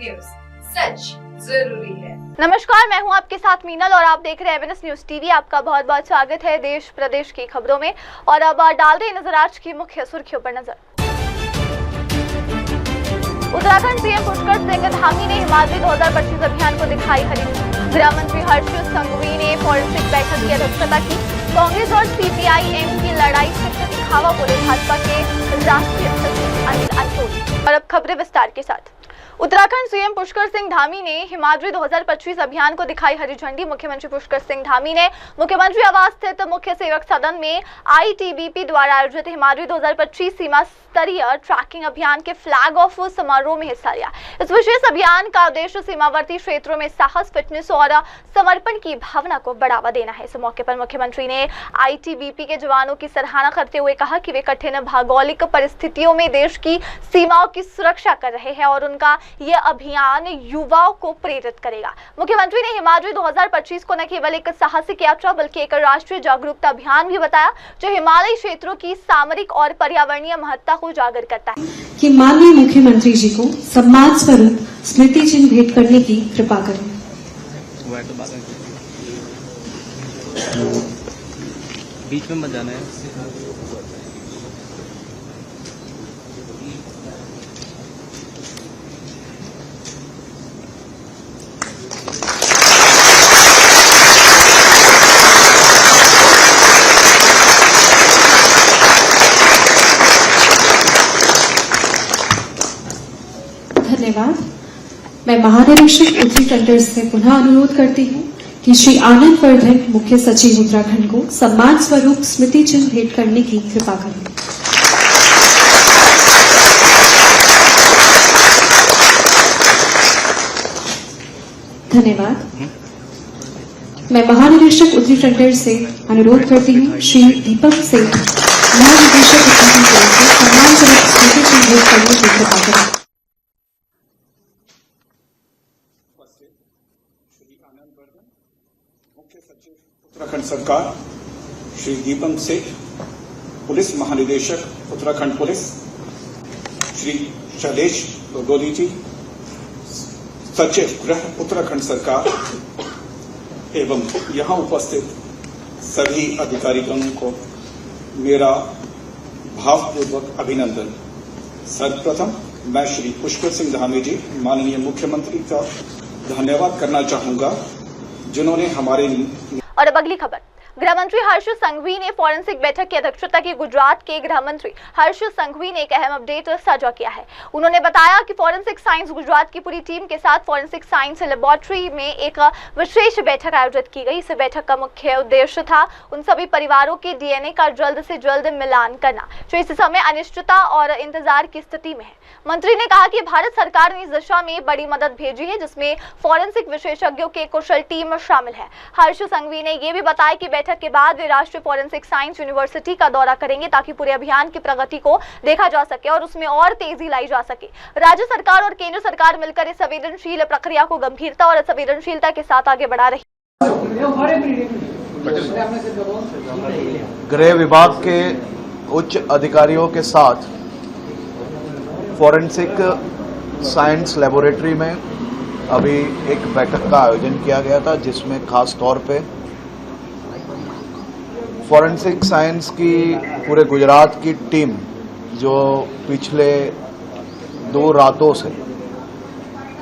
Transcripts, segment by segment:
News, सच जरूरी है। नमस्कार, मैं हूं आपके साथ मीनल और आप देख रहे हैं एमएनएस न्यूज टीवी। आपका बहुत बहुत स्वागत है देश प्रदेश की खबरों में। और अब डालते हैं नजर आज की मुख्य सुर्खियों पर नजर। उत्तराखंड सीएम पुष्कर सिंह धामी ने हिमाद्री 2025 अभियान को दिखाई हरी झंडी। गृह मंत्री हर्ष संघवी ने फॉरेंसिक बैठक की अध्यक्षता की। कांग्रेस और सीपीआई-एम की लड़ाई से दिखावा बोले भाजपा के राष्ट्रीय सचिव अनिल अंचोली। और अब खबरें विस्तार के साथ। उत्तराखंड सीएम पुष्कर सिंह धामी ने हिमाद्री 2025 अभियान को दिखाई हरी झंडी। मुख्यमंत्री पुष्कर सिंह धामी ने मुख्यमंत्री आवास स्थित मुख्य सेवक सदन में आईटीबीपी द्वारा आयोजित हिमाद्री 2025 सीमा स्तरीय ट्रैकिंग अभियान के फ्लैग ऑफ समारोह में हिस्सा लिया। इस विशेष अभियान का उद्देश्य सीमावर्ती क्षेत्रों में साहस, फिटनेस और समर्पण की भावना को बढ़ावा देना है। इस मौके पर मुख्यमंत्री ने आईटीबीपी के जवानों की सराहना करते हुए कहा कि वे कठिन भौगोलिक परिस्थितियों में देश की सीमाओं की सुरक्षा कर रहे हैं और उनका यह अभियान युवाओं को प्रेरित करेगा। मुख्यमंत्री ने हिमाद्री 2025 को न केवल एक साहसिक यात्रा बल्कि एक राष्ट्रीय जागरूकता अभियान भी बताया, जो हिमालयी क्षेत्रों की सामरिक और पर्यावरणीय महत्ता को उजागर करता है। कि माननीय मुख्यमंत्री जी को सम्मान स्वरूप स्मृति चिन्ह भेंट करने की कृपा करें। बीच में मत जाना है। धन्यवाद। मैं महानिरीक्षक उत्तरी टंडन से पुनः अनुरोध करती हूँ कि श्री आनंद वर्धन मुख्य सचिव उत्तराखंड को सम्मान स्वरूप स्मृति चिन्ह भेंट करने की कृपा करें। धन्यवाद। मैं महानिरीक्षक उत्तरी टंडन से अनुरोध करती हूँ श्री दीपक सिंह महानिदेशक उत्तराखंड को सम्मान स्वरूप स्मृति चिन्ह भेंट करने की कृपा करें। मुख्य सचिव उत्तराखंड सरकार श्री दीपक सिंह, पुलिस महानिदेशक उत्तराखंड पुलिस श्री शैलेश गोगोली जी, सचिव गृह उत्तराखंड सरकार एवं यहां उपस्थित सभी अधिकारीगणों को मेरा भावपूर्वक अभिनंदन। सर्वप्रथम मैं श्री पुष्कर सिंह धामी जी, माननीय मुख्यमंत्री का धन्यवाद करना चाहूंगा, जिन्होंने हमारे। और अब अगली खबर। गृह मंत्री हर्ष संघवी ने फॉरेंसिक बैठक की अध्यक्षता की। गुजरात के गृह मंत्री हर्ष संघवी ने एक अहम अपडेट साझा किया है। उन्होंने बताया कि फॉरेंसिक साइंस गुजरात की पूरी टीम के साथ फॉरेंसिक साइंस लेबोरेटरी में एक विशेष बैठक आयोजित की गई। इस बैठक का मुख्य उद्देश्य था उन सभी परिवारों के डीएनए का जल्द से जल्द मिलान करना, जो इस समय अनिश्चितता और इंतजार की स्थिति में है। मंत्री ने कहा कि भारत सरकार ने इस दिशा में बड़ी मदद भेजी है, जिसमें फॉरेंसिक विशेषज्ञों की कुशल टीम शामिल है। हर्ष संघवी ने यह भी बताया कि बैठक के बाद वे राष्ट्रीय फॉरेंसिक साइंस यूनिवर्सिटी का दौरा करेंगे, ताकि पूरे अभियान की प्रगति को देखा जा सके और उसमें और तेजी लाई जा सके। राज्य सरकार और केंद्र सरकार मिलकर इस संवेदनशील प्रक्रिया को गंभीरता और संवेदनशीलता के साथ आगे बढ़ा रही। गृह विभाग के उच्च अधिकारियों के साथ फॉरेंसिक साइंस लेबोरेटरी में अभी एक बैठक का आयोजन किया गया था, जिसमें खास तौर पे फॉरेंसिक साइंस की पूरे गुजरात की टीम, जो पिछले 2 रातों से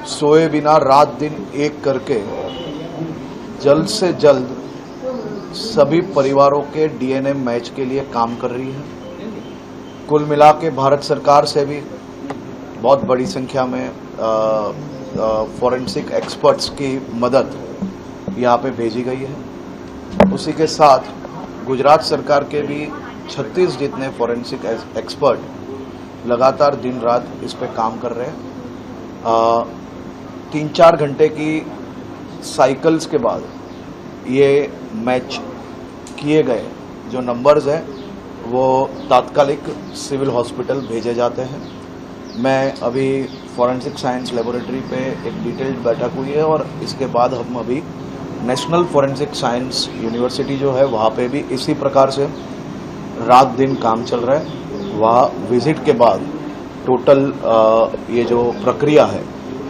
सोए बिना रात दिन एक करके जल्द से जल्द सभी परिवारों के डीएनए मैच के लिए काम कर रही है। कुल मिला के भारत सरकार से भी बहुत बड़ी संख्या में फॉरेंसिक एक्सपर्ट्स की मदद यहाँ पे भेजी गई है। उसी के साथ गुजरात सरकार के भी 36 जितने फॉरेंसिक एक्सपर्ट लगातार दिन रात इस पे काम कर रहे हैं। 3-4 घंटे की साइकिल्स के बाद ये मैच किए गए जो नंबर्स हैं वो तात्कालिक सिविल हॉस्पिटल भेजे जाते हैं। मैं अभी फॉरेंसिक साइंस लेबोरेटरी पे एक डिटेल्ड बैठक हुई है और इसके बाद हम अभी नेशनल फॉरेंसिक साइंस यूनिवर्सिटी जो है वहाँ पे भी इसी प्रकार से रात दिन काम चल रहा है। वहाँ विजिट के बाद टोटल ये जो प्रक्रिया है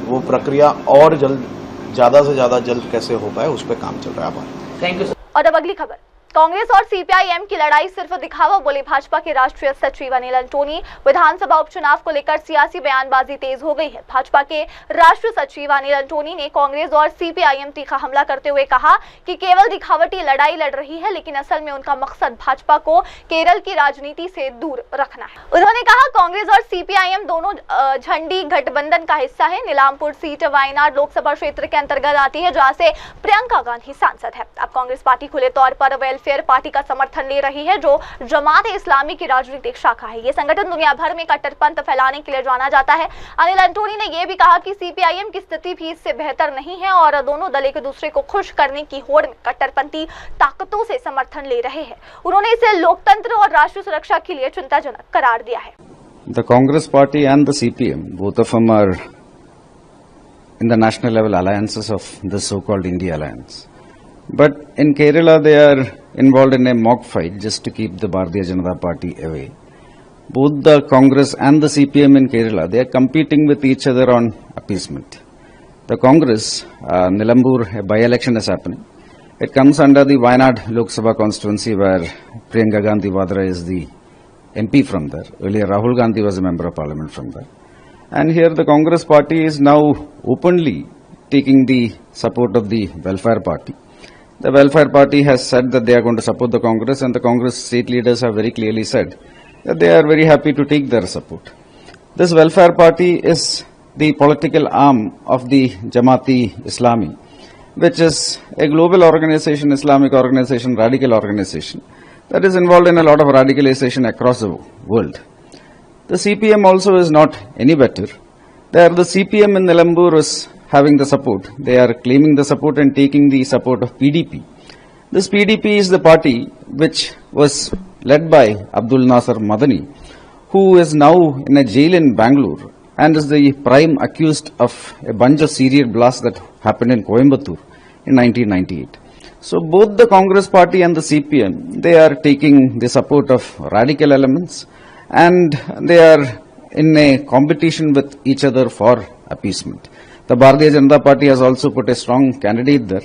वो प्रक्रिया और ज़्यादा से ज़्यादा जल्द कैसे हो पाए उस पर काम चल रहा है। आभार। Thank you. और अब अगली खबर, कांग्रेस और सीपीआईएम की लड़ाई सिर्फ दिखावा, बोले भाजपा के राष्ट्रीय सचिव अनिल अंटोनी। विधानसभा उपचुनाव को लेकर सियासी बयानबाजी तेज हो गई है। भाजपा के राष्ट्रीय सचिव अनिल अंटोनी ने कांग्रेस और सीपीआईएम तीखा हमला करते हुए कहा कि केवल दिखावटी लड़ाई लड़ रही है, लेकिन असल में उनका मकसद भाजपा को केरल की राजनीति से दूर रखना है। उन्होंने कहा कांग्रेस और सीपीआईएम दोनों झंडी गठबंधन का हिस्सा है। नीलामपुर सीट वायनाड लोकसभा क्षेत्र के अंतर्गत आती है, जहां से प्रियंका गांधी सांसद है। अब कांग्रेस पार्टी खुले तौर पर वेलफेयर पार्टी का समर्थन ले रही है, जो जमात-ए-इस्लामी की राजनीतिक शाखा है। ये संगठन दुनिया भर में कट्टरपंथ फैलाने के लिए जाना जाता है। अनिल अंटोनी ने यह भी कहा कि सीपीआईएम की स्थिति भी इससे बेहतर नहीं है और दोनों दल एक दूसरे को खुश करने की होड़ में कट्टरपंथी ताकतों से समर्थन ले रहे हैं। उन्होंने इसे लोकतंत्र और राष्ट्रीय सुरक्षा के लिए चिंताजनक करार दिया है। The Congress Party and the CPM, both of them are in the national level alliances of the so-called India Alliance. But in Kerala, they are involved in a mock fight just to keep the Bharatiya Janata Party away. Both the Congress and the CPM in Kerala, they are competing with each other on appeasement. The Congress, Nilambur, a by-election is happening. It comes under the Wayanad Lok Sabha constituency where Priyanka Gandhi Vadra is the MP from there. Earlier, Rahul Gandhi was a member of parliament from there. And here the Congress party is now openly taking the support of the Welfare Party. The Welfare Party has said that they are going to support the Congress, and the Congress state leaders have very clearly said that they are very happy to take their support. This Welfare Party is the political arm of the Jamaat-e-Islami, which is a global organization, Islamic organization, radical organization that is involved in a lot of radicalization across the world. The CPM also is not any better. There, the CPM in Nilambur is having the support. They are claiming the support and taking the support of PDP. This PDP is the party which was led by Abdul Nasser Madani, who is now in a jail in Bangalore and is the prime accused of a bunch of serial blasts that happened in Coimbatore in 1998. So both the Congress party and the CPM, they are taking the support of radical elements and they are in a competition with each other for appeasement. The Bharatiya Janata Party has also put a strong candidate there,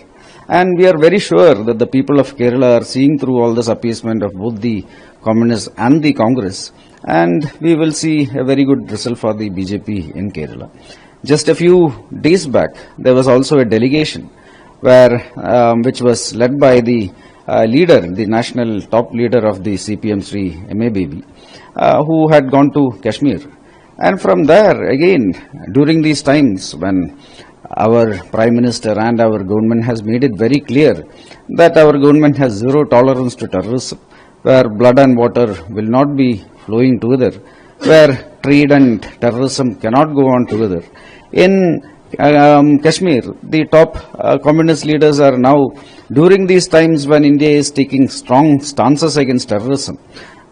and we are very sure that the people of Kerala are seeing through all this appeasement of both the Communists and the Congress, and we will see a very good result for the BJP in Kerala. Just a few days back, there was also a delegation which was led by the leader, the national top leader of the CPM, Sri M.A. Baby, who had gone to Kashmir. And from there, again, during these times when our Prime Minister and our government has made it very clear that our government has zero tolerance to terrorism, where blood and water will not be flowing together, where trade and terrorism cannot go on together. In Kashmir, the top communist leaders are now, during these times when India is taking strong stances against terrorism,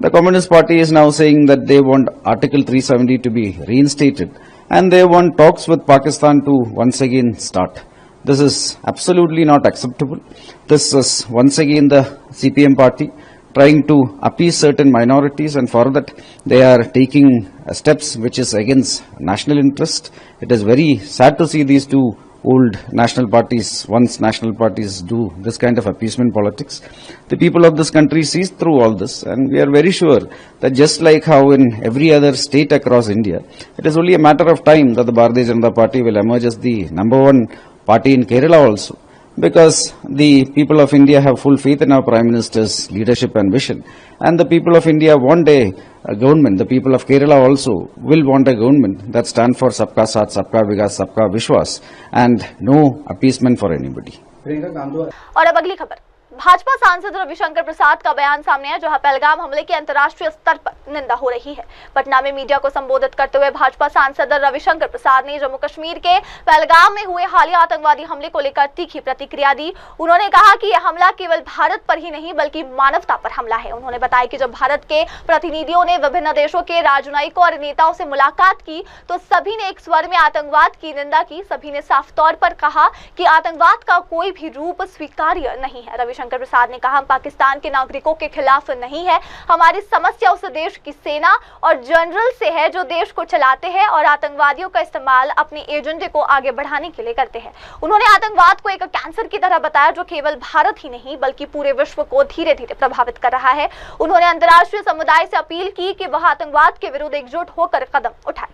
the Communist Party is now saying that they want Article 370 to be reinstated and they want talks with Pakistan to once again start. This is absolutely not acceptable. This is once again the CPM party trying to appease certain minorities, and for that they are taking steps which is against national interest. It is very sad to see these two old national parties, once national parties, do this kind of appeasement politics. The people of this country sees through all this, and we are very sure that just like how in every other state across India, it is only a matter of time that the Bharatiya Janata Party will emerge as the #1 party in Kerala also, because the people of India have full faith in our Prime Minister's leadership and vision, and the people of India want a government. The people of Kerala also will want a government that stands for Sabka Saath, Sabka Vikas, Sabka Vishwas, and no appeasement for anybody. और अब अगली खबर, भाजपा सांसद रविशंकर प्रसाद का बयान सामने है, जहां पहलगाम हमले की अंतर्राष्ट्रीय स्तर पर निंदा हो रही है। पटना में मीडिया को संबोधित करते हुए भाजपा सांसद रविशंकर प्रसाद ने जम्मू कश्मीर के पहलगाम में हुए हालिया आतंकवादी हमले को लेकर तीखी प्रतिक्रिया दी। उन्होंने कहा कि यह हमला केवल भारत पर ही नहीं बल्कि मानवता पर हमला है। उन्होंने बताया कि जब भारत के प्रतिनिधियों ने विभिन्न देशों के राजनयिकों और नेताओं से मुलाकात की तो सभी ने एक स्वर में आतंकवाद की निंदा की। सभी ने साफ तौर पर कहा कि आतंकवाद का कोई भी रूप स्वीकार्य नहीं है। रविशंकर रविशंकर प्रसाद ने कहा, हम पाकिस्तान के नागरिकों के खिलाफ नहीं है, हमारी समस्या उस देश की सेना और जनरल से है जो देश को चलाते हैं और आतंकवादियों का इस्तेमाल अपने एजेंडे को आगे बढ़ाने के लिए करते हैं। उन्होंने आतंकवाद को एक कैंसर की तरह बताया जो केवल भारत ही नहीं बल्कि पूरे विश्व को धीरे धीरे प्रभावित कर रहा है। उन्होंने अंतर्राष्ट्रीय समुदाय से अपील की कि वह आतंकवाद के विरुद्ध एकजुट होकर कदम उठाए।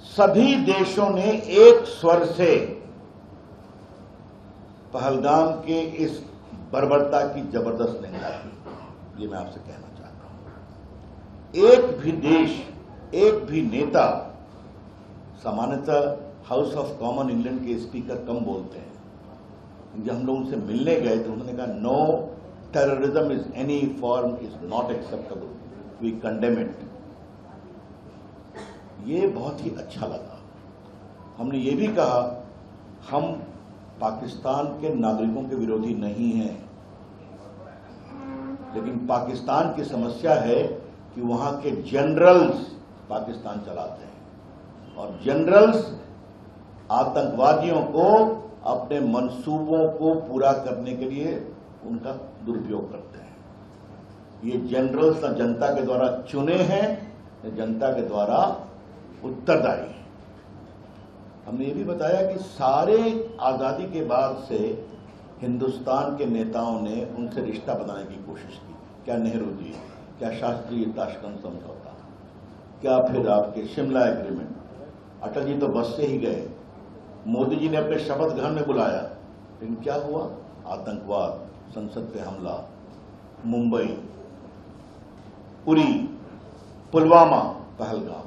सभी देशों ने एक स्वर से पहलगाम के इस बर्बरता की जबरदस्त निंदा की, ये मैं आपसे कहना चाहता हूं। एक भी देश, एक भी नेता, सामान्यतः हाउस ऑफ कॉमन इंग्लैंड के स्पीकर कम बोलते हैं। जब हम लोग उनसे मिलने गए तो उन्होंने कहा, no terrorism is any form is not acceptable, we condemn it. ये बहुत ही अच्छा लगा। हमने ये भी कहा, हम पाकिस्तान के नागरिकों के विरोधी नहीं हैं, लेकिन पाकिस्तान की समस्या है कि वहां के जनरल्स पाकिस्तान चलाते हैं और जनरल्स आतंकवादियों को अपने मंसूबों को पूरा करने के लिए उनका दुरुपयोग करते हैं। ये जनरल्स न जनता के द्वारा चुने हैं न जनता के द्वारा उत्तरदायी हैं। हमने ये भी बताया कि सारे आजादी के बाद से हिंदुस्तान के नेताओं ने उनसे रिश्ता बनाने की कोशिश की। क्या नेहरू जी, क्या शास्त्री ताशकंद समझौता, क्या फिर आपके शिमला एग्रीमेंट। अटल जी तो बस से ही गए, मोदी जी ने अपने शपथ ग्रहण में बुलाया, लेकिन क्या हुआ? आतंकवाद, संसद पे हमला, मुंबई, उरी, पुलवामा, पहलगाम।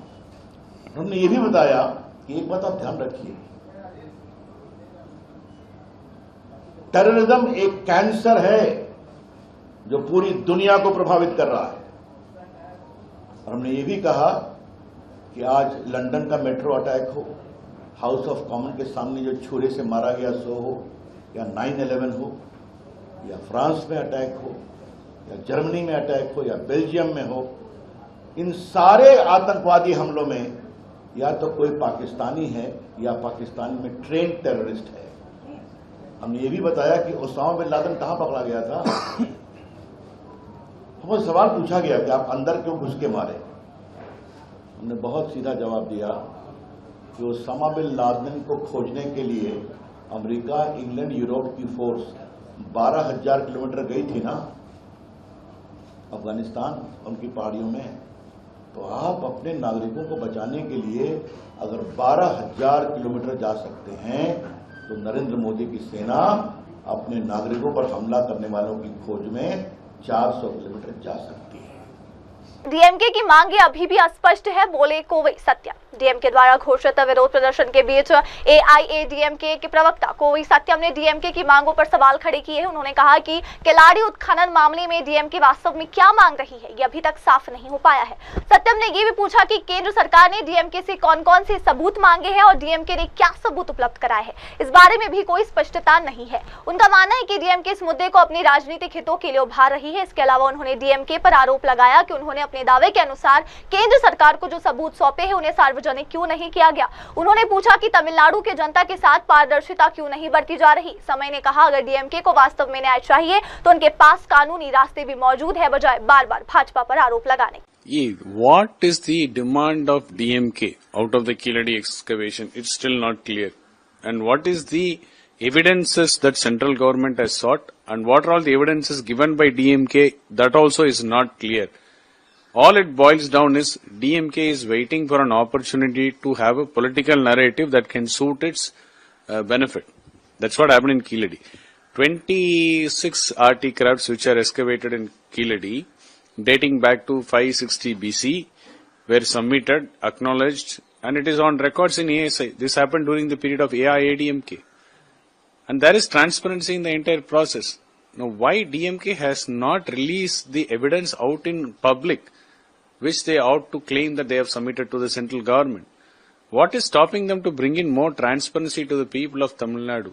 हमने ये भी बताया कि एक बात आप ध्यान रखिए, टेररिज्म एक कैंसर है जो पूरी दुनिया को प्रभावित कर रहा है। और हमने ये भी कहा कि आज लंदन का मेट्रो अटैक हो, हाउस ऑफ कॉमन के सामने जो छुरे से मारा गया सो हो, या 9/11 हो, या फ्रांस में अटैक हो, या जर्मनी में अटैक हो, या बेल्जियम में हो, इन सारे आतंकवादी हमलों में या तो कोई पाकिस्तानी है या पाकिस्तान में ट्रेन टेररिस्ट है। हमने ये भी बताया कि ओसामा बिन लादेन कहां पकड़ा गया था। हमें सवाल पूछा गया कि आप अंदर क्यों घुस के मारे। हमने बहुत सीधा जवाब दिया कि ओसामा बिन लादेन को खोजने के लिए अमेरिका, इंग्लैंड, यूरोप की फोर्स 12,000 किलोमीटर गई थी ना अफगानिस्तान, उनकी पहाड़ियों में। तो आप अपने नागरिकों को बचाने के लिए अगर 12,000 किलोमीटर जा सकते हैं तो नरेंद्र मोदी की सेना अपने नागरिकों पर हमला करने वालों की खोज में 400 किलोमीटर जा सकती है। डीएमके की मांगे अभी भी अस्पष्ट है, बोले कोवई सत्या। डीएमके द्वारा घोषित विरोध प्रदर्शन के बीच एआईएडीएमके के प्रवक्ता कोवई सत्यम ने डीएमके की मांगों पर सवाल खड़े किए हैं। उन्होंने कहा कि केलाड़ी उत्खनन मामले में डीएमके वास्तव में क्या मांग रही है, ये अभी तक साफ नहीं हो पाया है। सत्यम ने ये भी पूछा कि केंद्र सरकार ने डीएमके से कौन कौन से सबूत मांगे हैं और डीएमके ने क्या सबूत उपलब्ध कराए हैं, इस बारे में भी कोई स्पष्टता नहीं है। उनका मानना है कि डीएमके इस मुद्दे को अपने राजनीतिक हितों के लिए उभार रही है। इसके अलावा उन्होंने डीएमके पर आरोप लगाया कि उन्होंने अपने दावे के अनुसार केंद्र सरकार को जो सबूत सौंपे हैं उन्हें सार्वजनिक क्यों नहीं किया गया। उन्होंने पूछा कि तमिलनाडु के जनता के साथ पारदर्शिता क्यों नहीं बरती जा रही। समय ने कहा, अगर डीएमके को वास्तव में न्याय चाहिए तो उनके पास कानूनी रास्ते भी मौजूद है, बजाय बार-बार भाजपा पर आरोप लगाने। What is the demand of DMK out of the Kiladi excavation? It's still not clear. And what is the evidences that central government has sought, and what are all the evidences given by DMK? That also is not clear. All it boils down is DMK is waiting for an opportunity to have a political narrative that can suit its benefit. That's what happened in Kiladi. 26 RT crafts which are excavated in Kiladi dating back to 560 BC were submitted, acknowledged, and it is on records in ASI. This happened during the period of AIADMK. And there is transparency in the entire process. Now, why DMK has not released the evidence out in public, which they ought to claim that they have submitted to the central government? What is stopping them to bring in more transparency to the people of Tamil Nadu,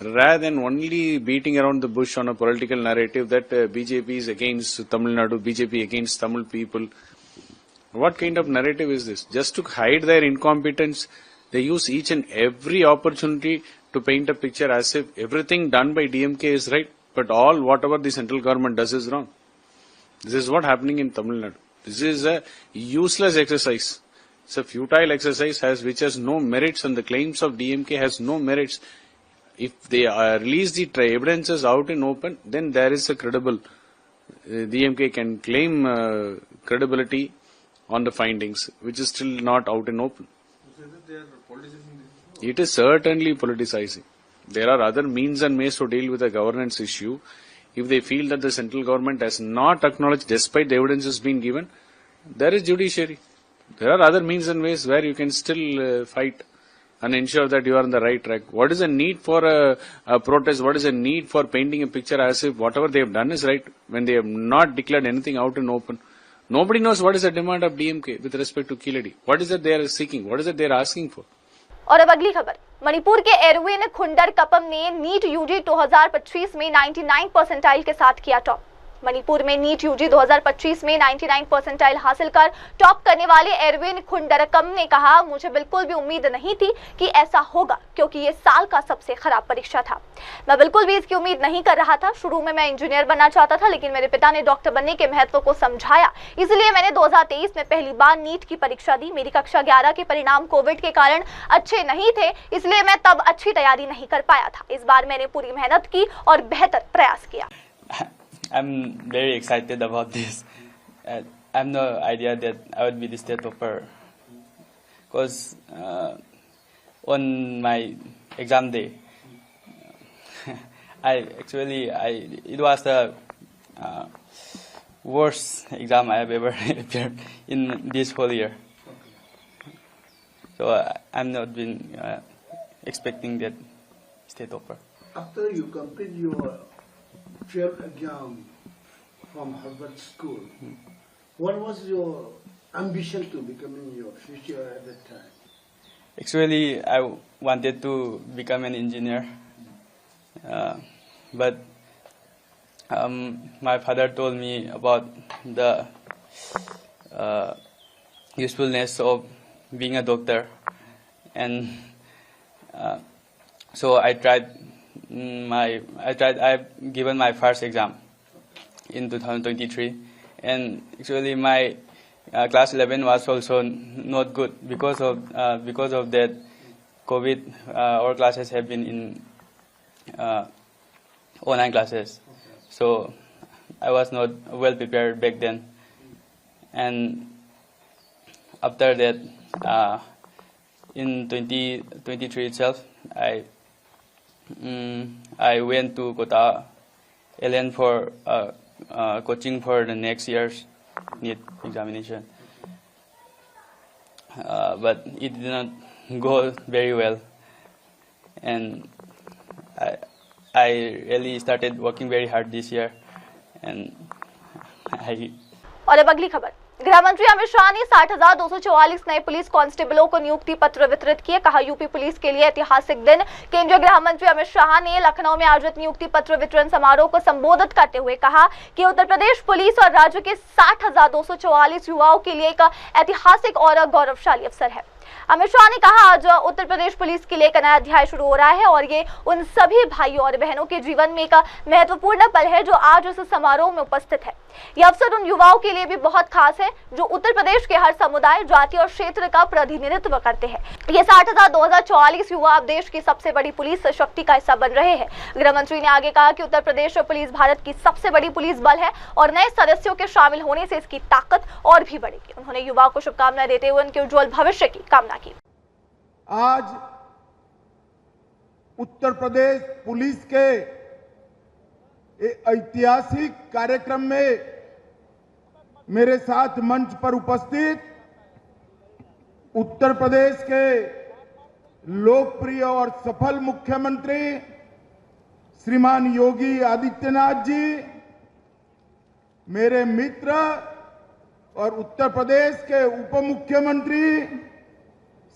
rather than only beating around the bush on a political narrative that BJP is against Tamil Nadu, BJP against Tamil people? What kind of narrative is this? Just to hide their incompetence, they use each and every opportunity to paint a picture as if everything done by DMK is right. but all whatever the central government does is wrong. This is what happening in Tamil Nadu. This is a useless exercise. It's a futile exercise which has no merits, and the claims of DMK has no merits. If they release the evidences out in open, then there is a credible. DMK can claim credibility on the findings, which is still not out in open. It is certainly politicizing. There are other means and ways to deal with a governance issue. If they feel that the central government has not acknowledged, despite the evidence has been given, there is judiciary. There are other means and ways where you can still fight and ensure that you are on the right track. What is the need for a protest? What is the need for painting a picture as if whatever they have done is right when they have not declared anything out in open? Nobody knows what is the demand of DMK with respect to Kiladi. What is it they are seeking? What is it they are asking for? और अब अगली खबर, मणिपुर के Irwin खुंडर कपम ने NEET UG 2025 में 99 percentile के साथ किया टॉप। मणिपुर में नीट यूजी 2025 में 99 परसेंटाइल हासिल कर टॉप करने वाले एरविन खुंडरकम ने कहा, मुझे बिल्कुल भी उम्मीद नहीं थी कि ऐसा होगा क्योंकि ये साल का सबसे खराब परीक्षा था। मैं बिल्कुल भी इसकी उम्मीद नहीं कर रहा था। शुरू में मैं इंजीनियर बनना चाहता था, लेकिन मेरे पिता ने डॉक्टर बनने के महत्व को समझाया, इसलिए मैंने 2023 में पहली बार नीट की परीक्षा दी। मेरी कक्षा 11 के परिणाम कोविड के कारण अच्छे नहीं थे, इसलिए मैं तब अच्छी तैयारी नहीं कर पाया था। इस बार मैंने पूरी मेहनत की और बेहतर प्रयास किया। I'm very excited about this. I have no idea that I would be the state topper, because on my exam day, it was the worst exam I have ever appeared in this whole year. So I'm not been expecting that state topper. After you complete your 12th exam from Harvard School, what was your ambition to becoming your future at that time? Actually, I wanted to become an engineer, but my father told me about the usefulness of being a doctor, and so I've given my first exam in 2023, and actually my class 11 was also not good because of that COVID. Our classes have been in online classes, so I was not well prepared back then. And after that, in 2023 itself, I went to Kota LN for coaching for the next year's NEET examination, but it did not go very well, and I really started working very hard this year, and और अब अगली खबर, गृह मंत्री अमित शाह ने 60,244 नए police कांस्टेबलों को नियुक्ति पत्र वितरित किए। कहा, यूपी पुलिस के लिए ऐतिहासिक दिन। केंद्रीय गृह मंत्री अमित शाह ने लखनऊ में आयोजित नियुक्ति पत्र वितरण समारोह को संबोधित करते हुए कहा कि उत्तर प्रदेश पुलिस और राज्य के 60,244 युवाओं के लिए एक ऐतिहासिक और गौरवशाली अवसर है। अमित शाह ने कहा, आज उत्तर प्रदेश पुलिस के लिए एक नया अध्याय शुरू हो रहा है और ये उन सभी भाइयों और बहनों के जीवन में एक महत्वपूर्ण पल है जो आज इस समारोह में उपस्थित है। यह अवसर उन युवाओं के लिए भी बहुत खास है जो उत्तर प्रदेश के हर समुदाय, जाति और क्षेत्र का प्रतिनिधित्व करते हैं। ये 60,244 युवा अब देश की सबसे बड़ी पुलिस शक्ति का हिस्सा बन रहे हैं। गृह मंत्री ने आगे कहा कि उत्तर प्रदेश पुलिस भारत की सबसे बड़ी पुलिस बल है और नए सदस्यों के शामिल होने से इसकी ताकत और भी बढ़ेगी। उन्होंने युवाओं को शुभकामनाएं देते हुए उनके उज्जवल भविष्य की कामना की। आज उत्तर प्रदेश पुलिस के ऐतिहासिक कार्यक्रम में मेरे साथ मंच पर उपस्थित उत्तर प्रदेश के लोकप्रिय और सफल मुख्यमंत्री श्रीमान योगी आदित्यनाथ जी, मेरे मित्र और उत्तर प्रदेश के उप मुख्यमंत्री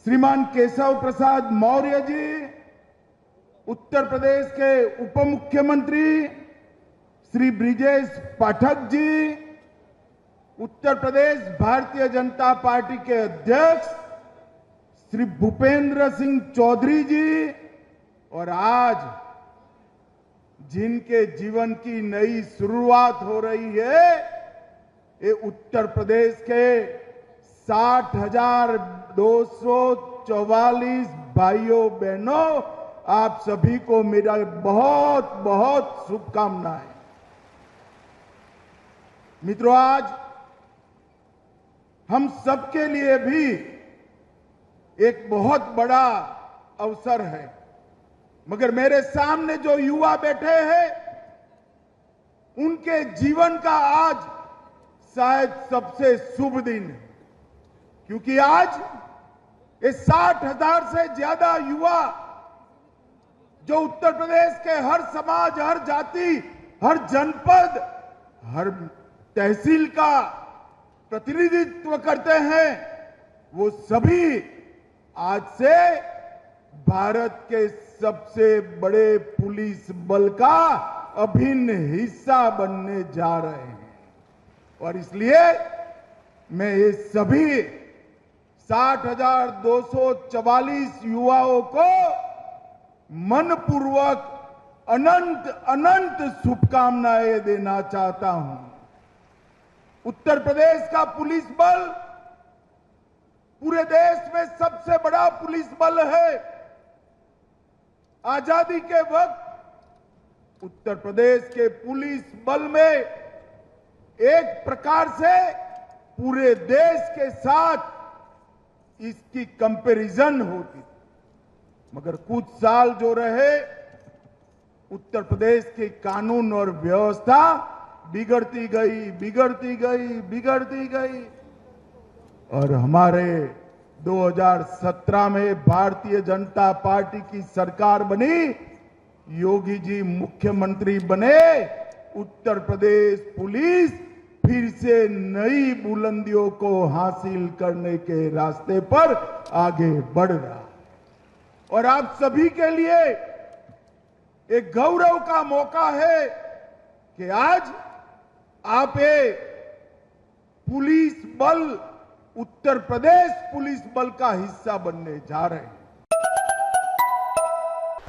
श्रीमान केशव प्रसाद मौर्य जी, उत्तर प्रदेश के उप मुख्यमंत्री श्री ब्रिजेश पाठक जी, उत्तर प्रदेश भारतीय जनता पार्टी के अध्यक्ष श्री भूपेंद्र सिंह चौधरी जी, और आज जिनके जीवन की नई शुरुआत हो रही है, ये उत्तर प्रदेश के 60,244 भाइयों बहनों, आप सभी को मेरा बहुत बहुत शुभकामनाएं। मित्रों, आज हम सबके लिए भी एक बहुत बड़ा अवसर है, मगर मेरे सामने जो युवा बैठे हैं, उनके जीवन का आज शायद सबसे शुभ दिन है, क्योंकि आज ये 60,000 से ज्यादा युवा जो उत्तर प्रदेश के हर समाज, हर जाति, हर जनपद, हर तहसील का प्रतिनिधित्व करते हैं, वो सभी आज से भारत के सबसे बड़े पुलिस बल का अभिन्न हिस्सा बनने जा रहे हैं। और इसलिए मैं ये सभी 60,244 युवाओं को मनपूर्वक अनंत अनंत शुभकामनाएं देना चाहता हूं। उत्तर प्रदेश का पुलिस बल पूरे देश में सबसे बड़ा पुलिस बल है। आजादी के वक्त उत्तर प्रदेश के पुलिस बल में एक प्रकार से पूरे देश के साथ इसकी कंपैरिजन होती थी, मगर कुछ साल जो रहे, उत्तर प्रदेश के कानून और व्यवस्था बिगड़ती गई और हमारे 2017 में भारतीय जनता पार्टी की सरकार बनी, योगी जी मुख्यमंत्री बने, उत्तर प्रदेश पुलिस फिर से नई बुलंदियों को हासिल करने के रास्ते पर आगे बढ़ रहा है। और आप सभी के लिए एक गौरव का मौका है कि आज आप पुलिस बल, उत्तर प्रदेश पुलिस बल का हिस्सा बनने जा रहे हैं।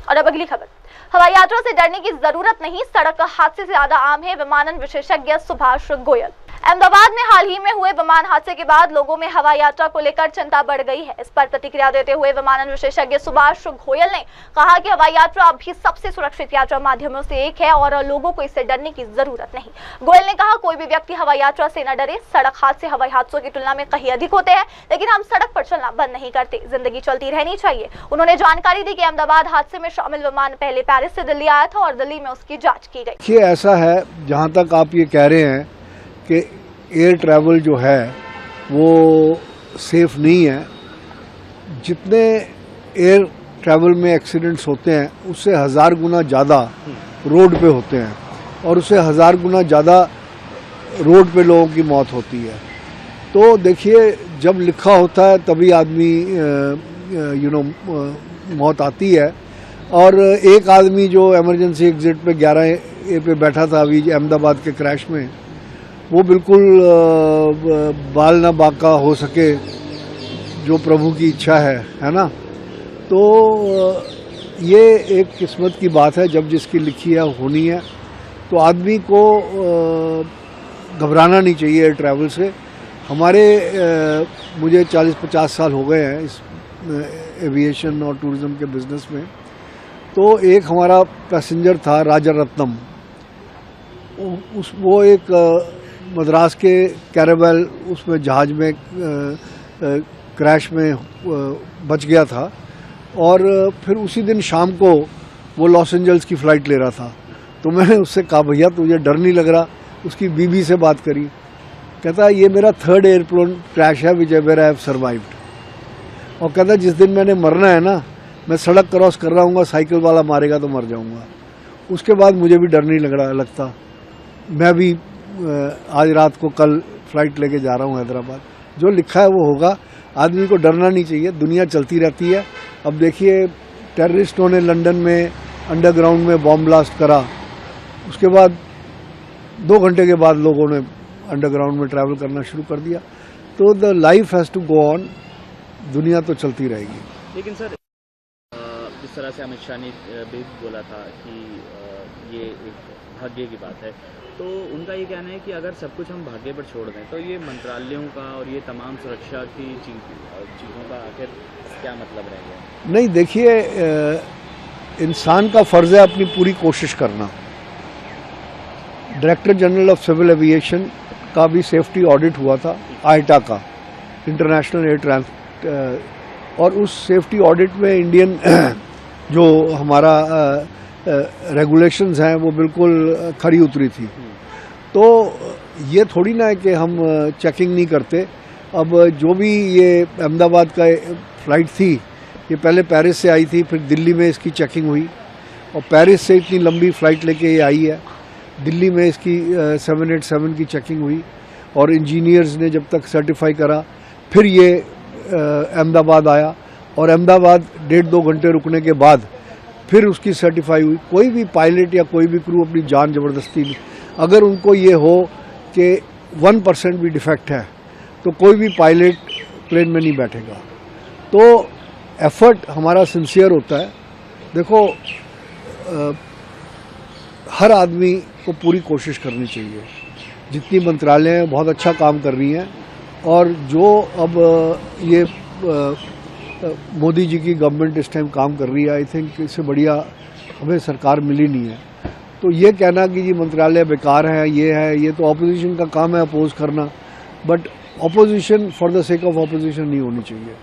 और अब अगली खबर, हवाई यात्रा से डरने की जरूरत नहीं, सड़क हादसे से ज्यादा आम है, विमानन विशेषज्ञ सुभाष गोयल। अहमदाबाद में हाल ही में हुए विमान हादसे के बाद लोगों में हवाई यात्रा को लेकर चिंता बढ़ गई है। इस पर प्रतिक्रिया देते हुए विमानन विशेषज्ञ सुभाष गोयल ने कहा कि हवाई यात्रा अभी सबसे सुरक्षित यात्रा माध्यमों से एक है और लोगों को इससे डरने की जरूरत नहीं। गोयल ने कहा, कोई भी व्यक्ति हवाई यात्रा से न डरे। सड़क हादसे हवाई हादसों की तुलना में कहीं अधिक होते हैं, लेकिन हम सड़क पर चलना बंद नहीं करते, जिंदगी चलती रहनी चाहिए। उन्होंने जानकारी दी कि अहमदाबाद हादसे में शामिल विमान पहले पेरिस से दिल्ली आया था और दिल्ली में उसकी जांच की गई। ये ऐसा है, जहां तक आप ये कह रहे हैं कि एयर ट्रैवल जो है वो सेफ नहीं है, जितने एयर ट्रैवल में एक्सीडेंट्स होते हैं उससे 1000 गुना ज़्यादा रोड पे होते हैं और उससे 1000 गुना ज़्यादा रोड पे लोगों की मौत होती है। तो देखिए, जब लिखा होता है तभी आदमी मौत आती है। और एक आदमी जो इमरजेंसी एग्जिट पे 11A पे बैठा था अभी अहमदाबाद के क्रैश में, वो बिल्कुल बाल ना बाका हो सके, जो प्रभु की इच्छा है ना। तो ये एक किस्मत की बात है, जब जिसकी लिखी है होनी है। तो आदमी को घबराना नहीं चाहिए एयर ट्रैवल से। हमारे मुझे 40-50 साल हो गए हैं इस एविएशन और टूरिज्म के बिजनेस में। तो एक हमारा पैसेंजर था राजा रत्नम, वो एक मद्रास के कैरावेल उसमें जहाज में क्रैश में बच गया था और फिर उसी दिन शाम को वो लॉस एंजल्स की फ़्लाइट ले रहा था। तो मैंने उससे कहा, भैया तुझे डर नहीं लग रहा? उसकी बीबी से बात करी, कहता ये मेरा 3rd एयरप्लेन क्रैश है which ever I have survived. और कहता जिस दिन मैंने मरना है ना, मैं सड़क क्रॉस कर रहा हूँ, साइकिल वाला मारेगा तो मर जाऊँगा। उसके बाद मुझे भी डर नहीं लगता। मैं भी आज रात को कल फ्लाइट लेके जा रहा हूँ हैदराबाद। जो लिखा है वो होगा, आदमी को डरना नहीं चाहिए, दुनिया चलती रहती है। अब देखिए, टेररिस्टों ने लंदन में अंडरग्राउंड में बॉम्ब ब्लास्ट करा, उसके बाद 2 घंटे के बाद लोगों ने अंडरग्राउंड में ट्रैवल करना शुरू कर दिया। तो the life has to go on, दुनिया तो चलती रहेगी। लेकिन सर, जिस तरह से अमित शाह ने भी बोला था कि ये एक भाग्य की बात है। तो उनका ये कहना है कि अगर सब कुछ हम भाग्य पर छोड़ दें तो ये मंत्रालयों का और ये तमाम सुरक्षा की चीज़ों का आखिर क्या मतलब रहेगा? नहीं, देखिए, इंसान का फर्ज है अपनी पूरी कोशिश करना। Director general of civil aviation का भी सेफ्टी ऑडिट हुआ था, आईटा का, इंटरनेशनल एयर ट्रांसपोर्ट, और उस सेफ्टी ऑडिट में इंडियन जो हमारा रेगुलेशंस हैं वो बिल्कुल खरी उतरी थी। तो ये थोड़ी ना है कि हम चेकिंग नहीं करते। अब जो भी ये अहमदाबाद का फ्लाइट थी, ये पहले पेरिस से आई थी, फिर दिल्ली में इसकी चेकिंग हुई, और पेरिस से इतनी लंबी फ़्लाइट लेके ये आई है, दिल्ली में इसकी 787 की चेकिंग हुई, और इंजीनियर्स ने जब तक सर्टिफाई करा फिर ये अहमदाबाद आया, और अहमदाबाद 1.5-2 घंटे रुकने के बाद फिर उसकी सर्टिफाई हुई। कोई भी पायलट या कोई भी क्रू अपनी जान ज़बरदस्ती नहीं, अगर उनको ये हो कि 1% भी डिफेक्ट है तो कोई भी पायलट प्लेन में नहीं बैठेगा। तो एफर्ट हमारा सिंसियर होता है। देखो, हर आदमी को पूरी कोशिश करनी चाहिए। जितनी मंत्रालय हैं बहुत अच्छा काम कर रही हैं, और जो अब ये मोदी जी की गवर्नमेंट इस टाइम काम कर रही है, आई थिंक इससे बढ़िया हमें सरकार मिली नहीं है। तो ये कहना कि ये मंत्रालय बेकार है, ये तो ऑपोजिशन का काम है अपोज करना, but opposition for the sake of opposition नहीं होनी चाहिए।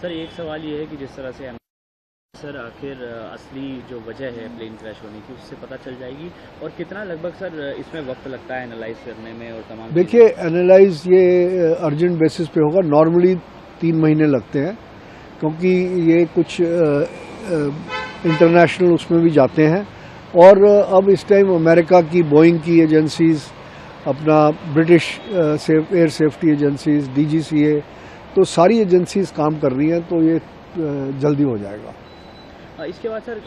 सर, एक सवाल ये है कि जिस तरह से सर आखिर असली जो वजह है प्लेन क्रैश होने की उससे पता चल जाएगी, और कितना लगभग सर इसमें वक्त लगता है एनालाइज करने में और तमाम? देखिए, एनालाइज ये अर्जेंट बेसिस पे होगा। नॉर्मली 3 महीने लगते हैं, क्योंकि ये कुछ इंटरनेशनल उसमें भी जाते हैं, और अब इस टाइम अमेरिका की बोइंग की एजेंसीज, अपना British air safety agencies, DGCA, तो सारी एजेंसीज काम कर रही हैं, तो ये जल्दी हो जाएगा। इसके बाद सर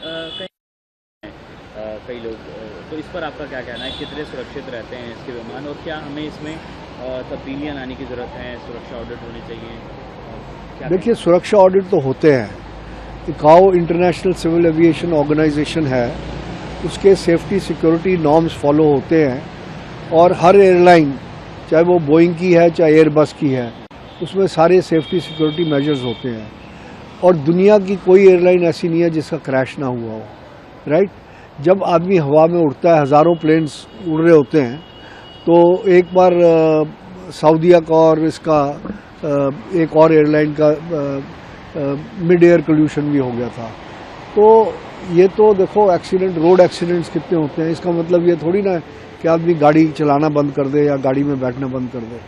कई लोग, तो इस पर आपका क्या कहना है, कितने सुरक्षित रहते हैं इसके विमान, और क्या हमें इसमें तब्दीलियां लाने की ज़रूरत है, सुरक्षा ऑडिट होने चाहिए? देखिए, सुरक्षा ऑडिट तो होते हैं। ICAO international civil aviation organization है, उसके सेफ्टी सिक्योरिटी नॉर्म्स फॉलो होते हैं, और हर एयरलाइन, चाहे वो बोइंग की है चाहे एयरबस की है, उसमें सारे सेफ्टी सिक्योरिटी मेजर्स होते हैं। और दुनिया की कोई एयरलाइन ऐसी नहीं है जिसका क्रैश ना हुआ हो, राइट? जब आदमी हवा में उड़ता है, हज़ारों प्लेन्स उड़ रहे होते हैं, तो एक बार सऊदीया का और इसका एक और एयरलाइन का मिड एयर कोल्यूशन भी हो गया था। तो ये तो देखो, एक्सीडेंट, रोड एक्सीडेंट्स कितने होते हैं, इसका मतलब ये थोड़ी ना कि आदमी गाड़ी चलाना बंद कर दे या गाड़ी में बैठना बंद कर दे।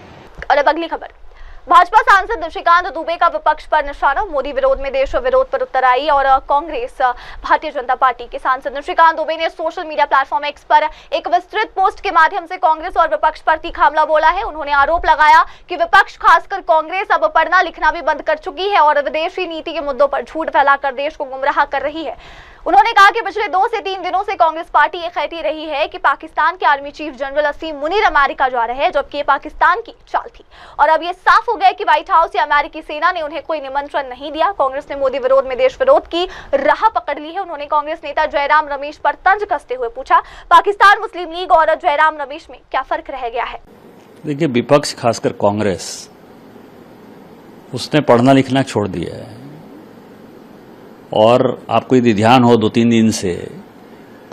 और अब अगली खबर, भाजपा सांसद निशिकांत दुबे का विपक्ष पर निशाना। मोदी विरोध में देश विरोध पर उतर आई और कांग्रेस भारतीय जनता पार्टी के सांसद निशिकांत दुबे ने सोशल मीडिया प्लेटफॉर्म एक्स पर एक विस्तृत पोस्ट के माध्यम से कांग्रेस और विपक्ष पर तीखा हमला बोला है। उन्होंने आरोप लगाया कि विपक्ष, खासकर कांग्रेस, अब पढ़ना लिखना भी बंद कर चुकी है और विदेशी नीति के मुद्दों पर झूठ फैलाकर देश को गुमराह कर रही है। उन्होंने कहा कि पिछले 2 से 3 दिनों से कांग्रेस पार्टी ये कहती रही है कि पाकिस्तान के आर्मी चीफ जनरल असीम मुनीर अमेरिका जा रहे हैं, जबकि ये पाकिस्तान की चाल थी, और अब ये साफ हो गया कि व्हाइट हाउस या अमेरिकी सेना ने उन्हें कोई निमंत्रण नहीं दिया। कांग्रेस ने मोदी विरोध में देश विरोध की राह पकड़ ली है। उन्होंने कांग्रेस नेता जयराम रमेश पर तंज कसते हुए पूछा, पाकिस्तान मुस्लिम लीग और जयराम रमेश में क्या फर्क रह गया है? देखिए, विपक्ष खासकर कांग्रेस, उसने पढ़ना लिखना छोड़ दिया है, और आपको यदि ध्यान हो 2-3 दिन से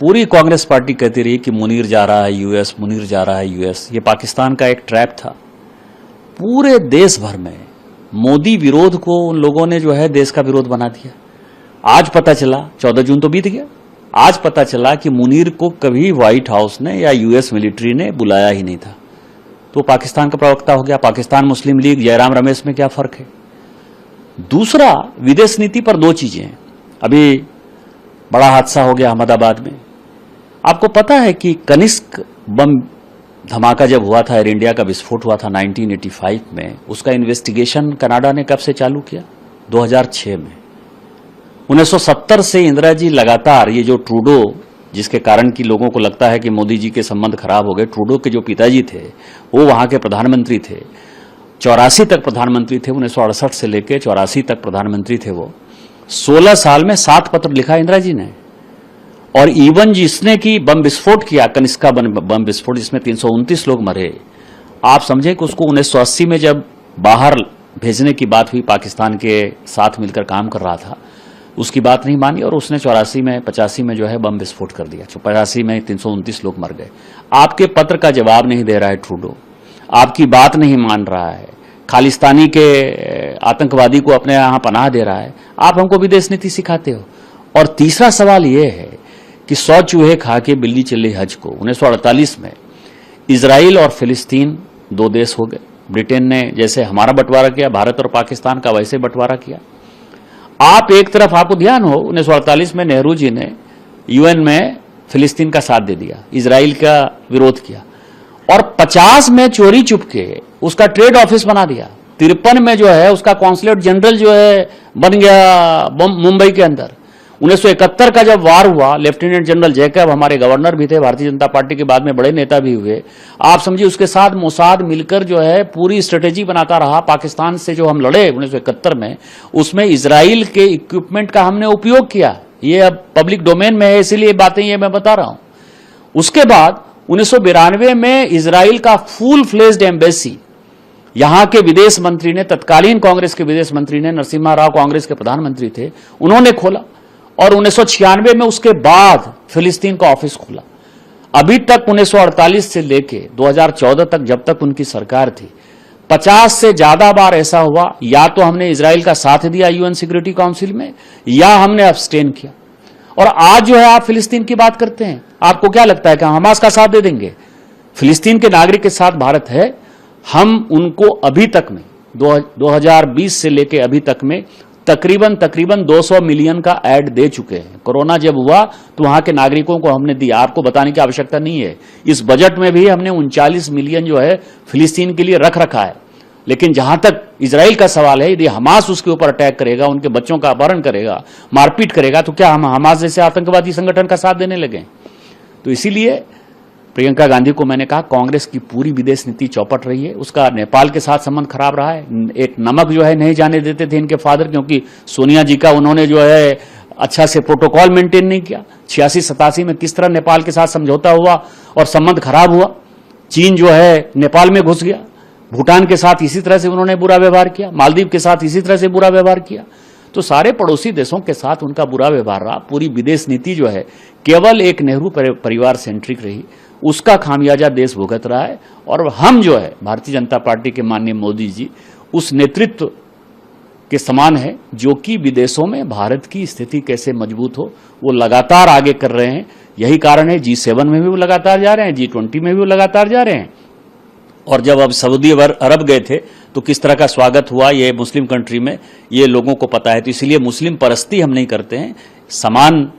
पूरी कांग्रेस पार्टी कहती रही कि मुनीर जा रहा है यूएस, मुनीर जा रहा है यूएस। ये पाकिस्तान का एक ट्रैप था। पूरे देश भर में मोदी विरोध को उन लोगों ने जो है देश का विरोध बना दिया। आज पता चला, 14 जून तो बीत गया, आज पता चला कि मुनीर को कभी व्हाइट हाउस ने या यूएस मिलिट्री ने बुलाया ही नहीं था, तो पाकिस्तान का प्रवक्ता हो गया। पाकिस्तान मुस्लिम लीग, जयराम रमेश में क्या फर्क है? दूसरा, विदेश नीति पर 2 चीजें हैं। अभी बड़ा हादसा हो गया अहमदाबाद में। आपको पता है कि कनिष्क बम धमाका जब हुआ था, एयर इंडिया का विस्फोट हुआ था 1985 में, उसका इन्वेस्टिगेशन कनाडा ने कब से चालू किया? 2006 में। 1970 से इंदिरा जी लगातार, ये जो ट्रूडो, जिसके कारण कि लोगों को लगता है कि मोदी जी के संबंध खराब हो गए, ट्रूडो के जो पिताजी थे वो वहां के प्रधानमंत्री थे, 84 तक प्रधानमंत्री थे, 1968 से लेकर 84 तक प्रधानमंत्री थे वो। 16 साल में 7 पत्र लिखा इंदिरा जी ने, और इवन जिसने की बम विस्फोट किया, कनिष्का बम विस्फोट, जिसमें 329 लोग मरे, आप समझे कि उसको 1980 में जब बाहर भेजने की बात हुई, पाकिस्तान के साथ मिलकर काम कर रहा था, उसकी बात नहीं मानी और उसने 84 में 85 में जो है बम विस्फोट कर दिया। 85 में 329 लोग मर गए। आपके पत्र का जवाब नहीं दे रहा है ट्रूडो, आपकी बात नहीं मान रहा है, खालिस्तानी के आतंकवादी को अपने यहां पनाह दे रहा है, आप हमको विदेश नीति सिखाते हो। और तीसरा सवाल यह है कि 100 चूहे खा के बिल्ली चली हज को 1948 में इजराइल और फिलिस्तीन दो देश हो गए। ब्रिटेन ने जैसे हमारा बंटवारा किया, भारत और पाकिस्तान का वैसे बंटवारा किया। आप एक तरफ, आपको ध्यान हो 1948 में नेहरू जी ने यूएन में फिलिस्तीन का साथ दे दिया, इजराइल का विरोध किया, और 50 में चोरी चुपके उसका ट्रेड ऑफिस बना दिया। 53 में जो है उसका कॉन्सुलेट जनरल जो है बन गया मुंबई के अंदर। 1971 का जब वार हुआ, लेफ्टिनेंट जनरल जैकब हमारे गवर्नर भी थे, भारतीय जनता पार्टी के बाद में बड़े नेता भी हुए। आप समझिए उसके साथ मोसाद मिलकर जो है पूरी स्ट्रेटेजी बनाता रहा। पाकिस्तान से जो हम लड़े 1971 में, उसमें इजराइल के इक्विपमेंट का हमने उपयोग किया। ये अब पब्लिक डोमेन में है, इसीलिए बातें ये मैं बता रहा हूं। उसके बाद 1992 में इजराइल का फुल फ्लेज्ड एम्बेसी यहां के विदेश मंत्री ने, तत्कालीन कांग्रेस के विदेश मंत्री ने, नरसिम्हा राव कांग्रेस के प्रधानमंत्री थे, उन्होंने खोला। और 1996 में उसके बाद फिलिस्तीन का ऑफिस खुला। अभी तक 1948 से लेके 2014 तक, जब तक उनकी सरकार थी, 50 से ज्यादा बार ऐसा हुआ, या तो हमने इजराइल का साथ दिया यूएन सिक्योरिटी काउंसिल में, या हमने अब्सटेन किया। और आज जो है आप फिलिस्तीन की बात करते हैं, आपको क्या लगता है कि हम हमास का साथ दे देंगे? फिलिस्तीन के नागरिक के साथ भारत है। हम उनको अभी तक में 2020 से लेके अभी तक में तकरीबन 200 मिलियन का ऐड दे चुके हैं। कोरोना जब हुआ तो वहां के नागरिकों को हमने दिया, आपको बताने की आवश्यकता नहीं है। इस बजट में भी हमने 39 मिलियन जो है फिलिस्तीन के लिए रख रखा है। लेकिन जहां तक इजराइल का सवाल है, यदि हमास उसके ऊपर अटैक करेगा, उनके बच्चों का अपहरण करेगा, मारपीट करेगा, तो क्या हम हमास जैसे आतंकवादी संगठन का साथ देने लगे? तो इसीलिए प्रियंका गांधी को मैंने कहा, कांग्रेस की पूरी विदेश नीति चौपट रही है। उसका नेपाल के साथ संबंध खराब रहा है। एक नमक जो है नहीं जाने देते थे इनके फादर, क्योंकि सोनिया जी का उन्होंने जो है अच्छा से प्रोटोकॉल मेंटेन नहीं किया। 86-87 में किस तरह नेपाल के साथ समझौता हुआ और संबंध खराब हुआ। चीन जो है नेपाल में घुस गया, भूटान के साथ इसी तरह से उन्होंने बुरा व्यवहार किया, मालदीव के साथ इसी तरह से बुरा व्यवहार किया। तो सारे पड़ोसी देशों के साथ उनका बुरा व्यवहार रहा। पूरी विदेश नीति जो है केवल एक नेहरू परिवार सेंट्रिक रही, उसका खामियाजा देश भुगत रहा है। और हम जो है भारतीय जनता पार्टी के माननीय मोदी जी उस नेतृत्व के समान है, जो कि विदेशों में भारत की स्थिति कैसे मजबूत हो वो लगातार आगे कर रहे हैं। यही कारण है G7 में भी वो लगातार जा रहे हैं, G20 में भी वो लगातार जा रहे हैं। और जब अब सऊदी अरब गए थे तो किस तरह का स्वागत हुआ ये मुस्लिम कंट्री में, ये लोगों को पता है। तो इसलिए मुस्लिम परस्ती हम नहीं करते हैं। समान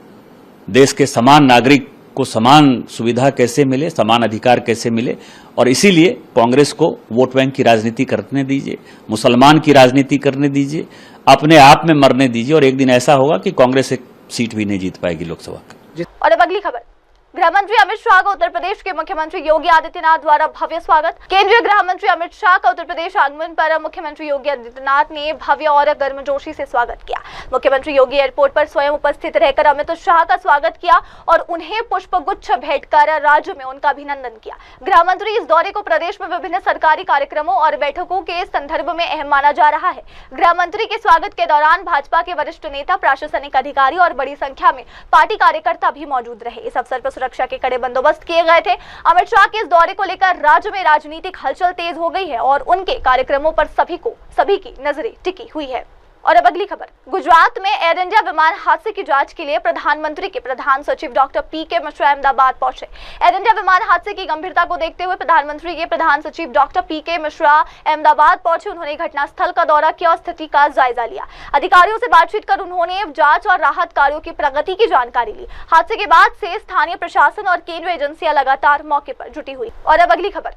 देश के समान नागरिक को समान सुविधा कैसे मिले, समान अधिकार कैसे मिले, और इसीलिए कांग्रेस को वोट बैंक की राजनीति करने दीजिए, मुसलमान की राजनीति करने दीजिए, अपने आप में मरने दीजिए। और एक दिन ऐसा होगा कि कांग्रेस एक सीट भी नहीं जीत पाएगी लोकसभा का। और अब अगली खबर, गृह मंत्री अमित शाह का उत्तर प्रदेश के मुख्यमंत्री योगी आदित्यनाथ द्वारा भव्य स्वागत। केंद्रीय गृह मंत्री अमित शाह का उत्तर प्रदेश आगमन पर मुख्यमंत्री योगी आदित्यनाथ ने भव्य और गर्मजोशी से स्वागत किया। मुख्यमंत्री योगी एयरपोर्ट पर स्वयं उपस्थित रहकर अमित शाह का स्वागत किया और उन्हें पुष्पगुच्छ भेंट कर राज्य में उनका अभिनंदन किया। गृह मंत्री इस दौरे को प्रदेश में विभिन्न सरकारी कार्यक्रमों और बैठकों के संदर्भ में अहम माना जा रहा है। गृह मंत्री के स्वागत के दौरान भाजपा के वरिष्ठ नेता, प्रशासनिक अधिकारी और बड़ी संख्या में पार्टी कार्यकर्ता भी मौजूद रहे। इस अवसर पर सुरक्षा के कड़े बंदोबस्त किए गए थे। अमित शाह के इस दौरे को लेकर राज्य में राजनीतिक हलचल तेज हो गई है और उनके कार्यक्रमों पर सभी की नजरें टिकी हुई है। और अब अगली खबर, गुजरात में एयर इंडिया विमान हादसे की जांच के लिए प्रधानमंत्री के प्रधान सचिव डॉक्टर पीके मिश्रा अहमदाबाद पहुंचे। एयर इंडिया विमान हादसे की गंभीरता को देखते हुए प्रधानमंत्री के प्रधान सचिव डॉक्टर पीके मिश्रा अहमदाबाद पहुंचे। उन्होंने घटनास्थल का दौरा किया और स्थिति का जायजा लिया। अधिकारियों से बातचीत कर उन्होंने जांच और राहत कार्यों की प्रगति की जानकारी ली। हादसे के बाद से स्थानीय प्रशासन और केंद्रीय एजेंसियां लगातार मौके पर जुटी हुई। और अब अगली खबर,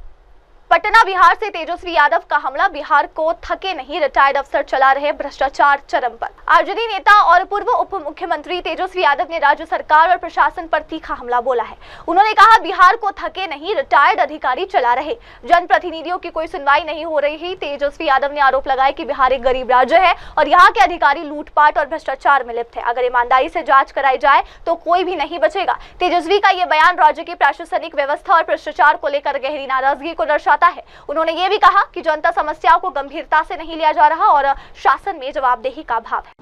पटना बिहार से तेजस्वी यादव का हमला, बिहार को थके नहीं, रिटायर्ड अफसर चला रहे भ्रष्टाचार चरम पर। आरजेडी नेता और पूर्व उप मुख्यमंत्री तेजस्वी यादव ने राज्य सरकार और प्रशासन पर तीखा हमला बोला है। उन्होंने कहा, बिहार को थके नहीं, रिटायर्ड अधिकारी चला रहे, जनप्रतिनिधियों की कोई सुनवाई नहीं हो रही। तेजस्वी यादव ने आरोप लगाया कि बिहार एक गरीब राज्य है और यहाँ के अधिकारी लूटपाट और भ्रष्टाचार में लिप्त है। अगर ईमानदारी से जांच कराई जाए तो कोई भी नहीं बचेगा। तेजस्वी का यह बयान राज्य की प्रशासनिक व्यवस्था और भ्रष्टाचार को लेकर गहरी नाराजगी को दर्शाता है। उन्होंने ये भी कहा कि जनता समस्याओं को गंभीरता से नहीं लिया जा रहा और शासन में जवाबदेही का अभाव है।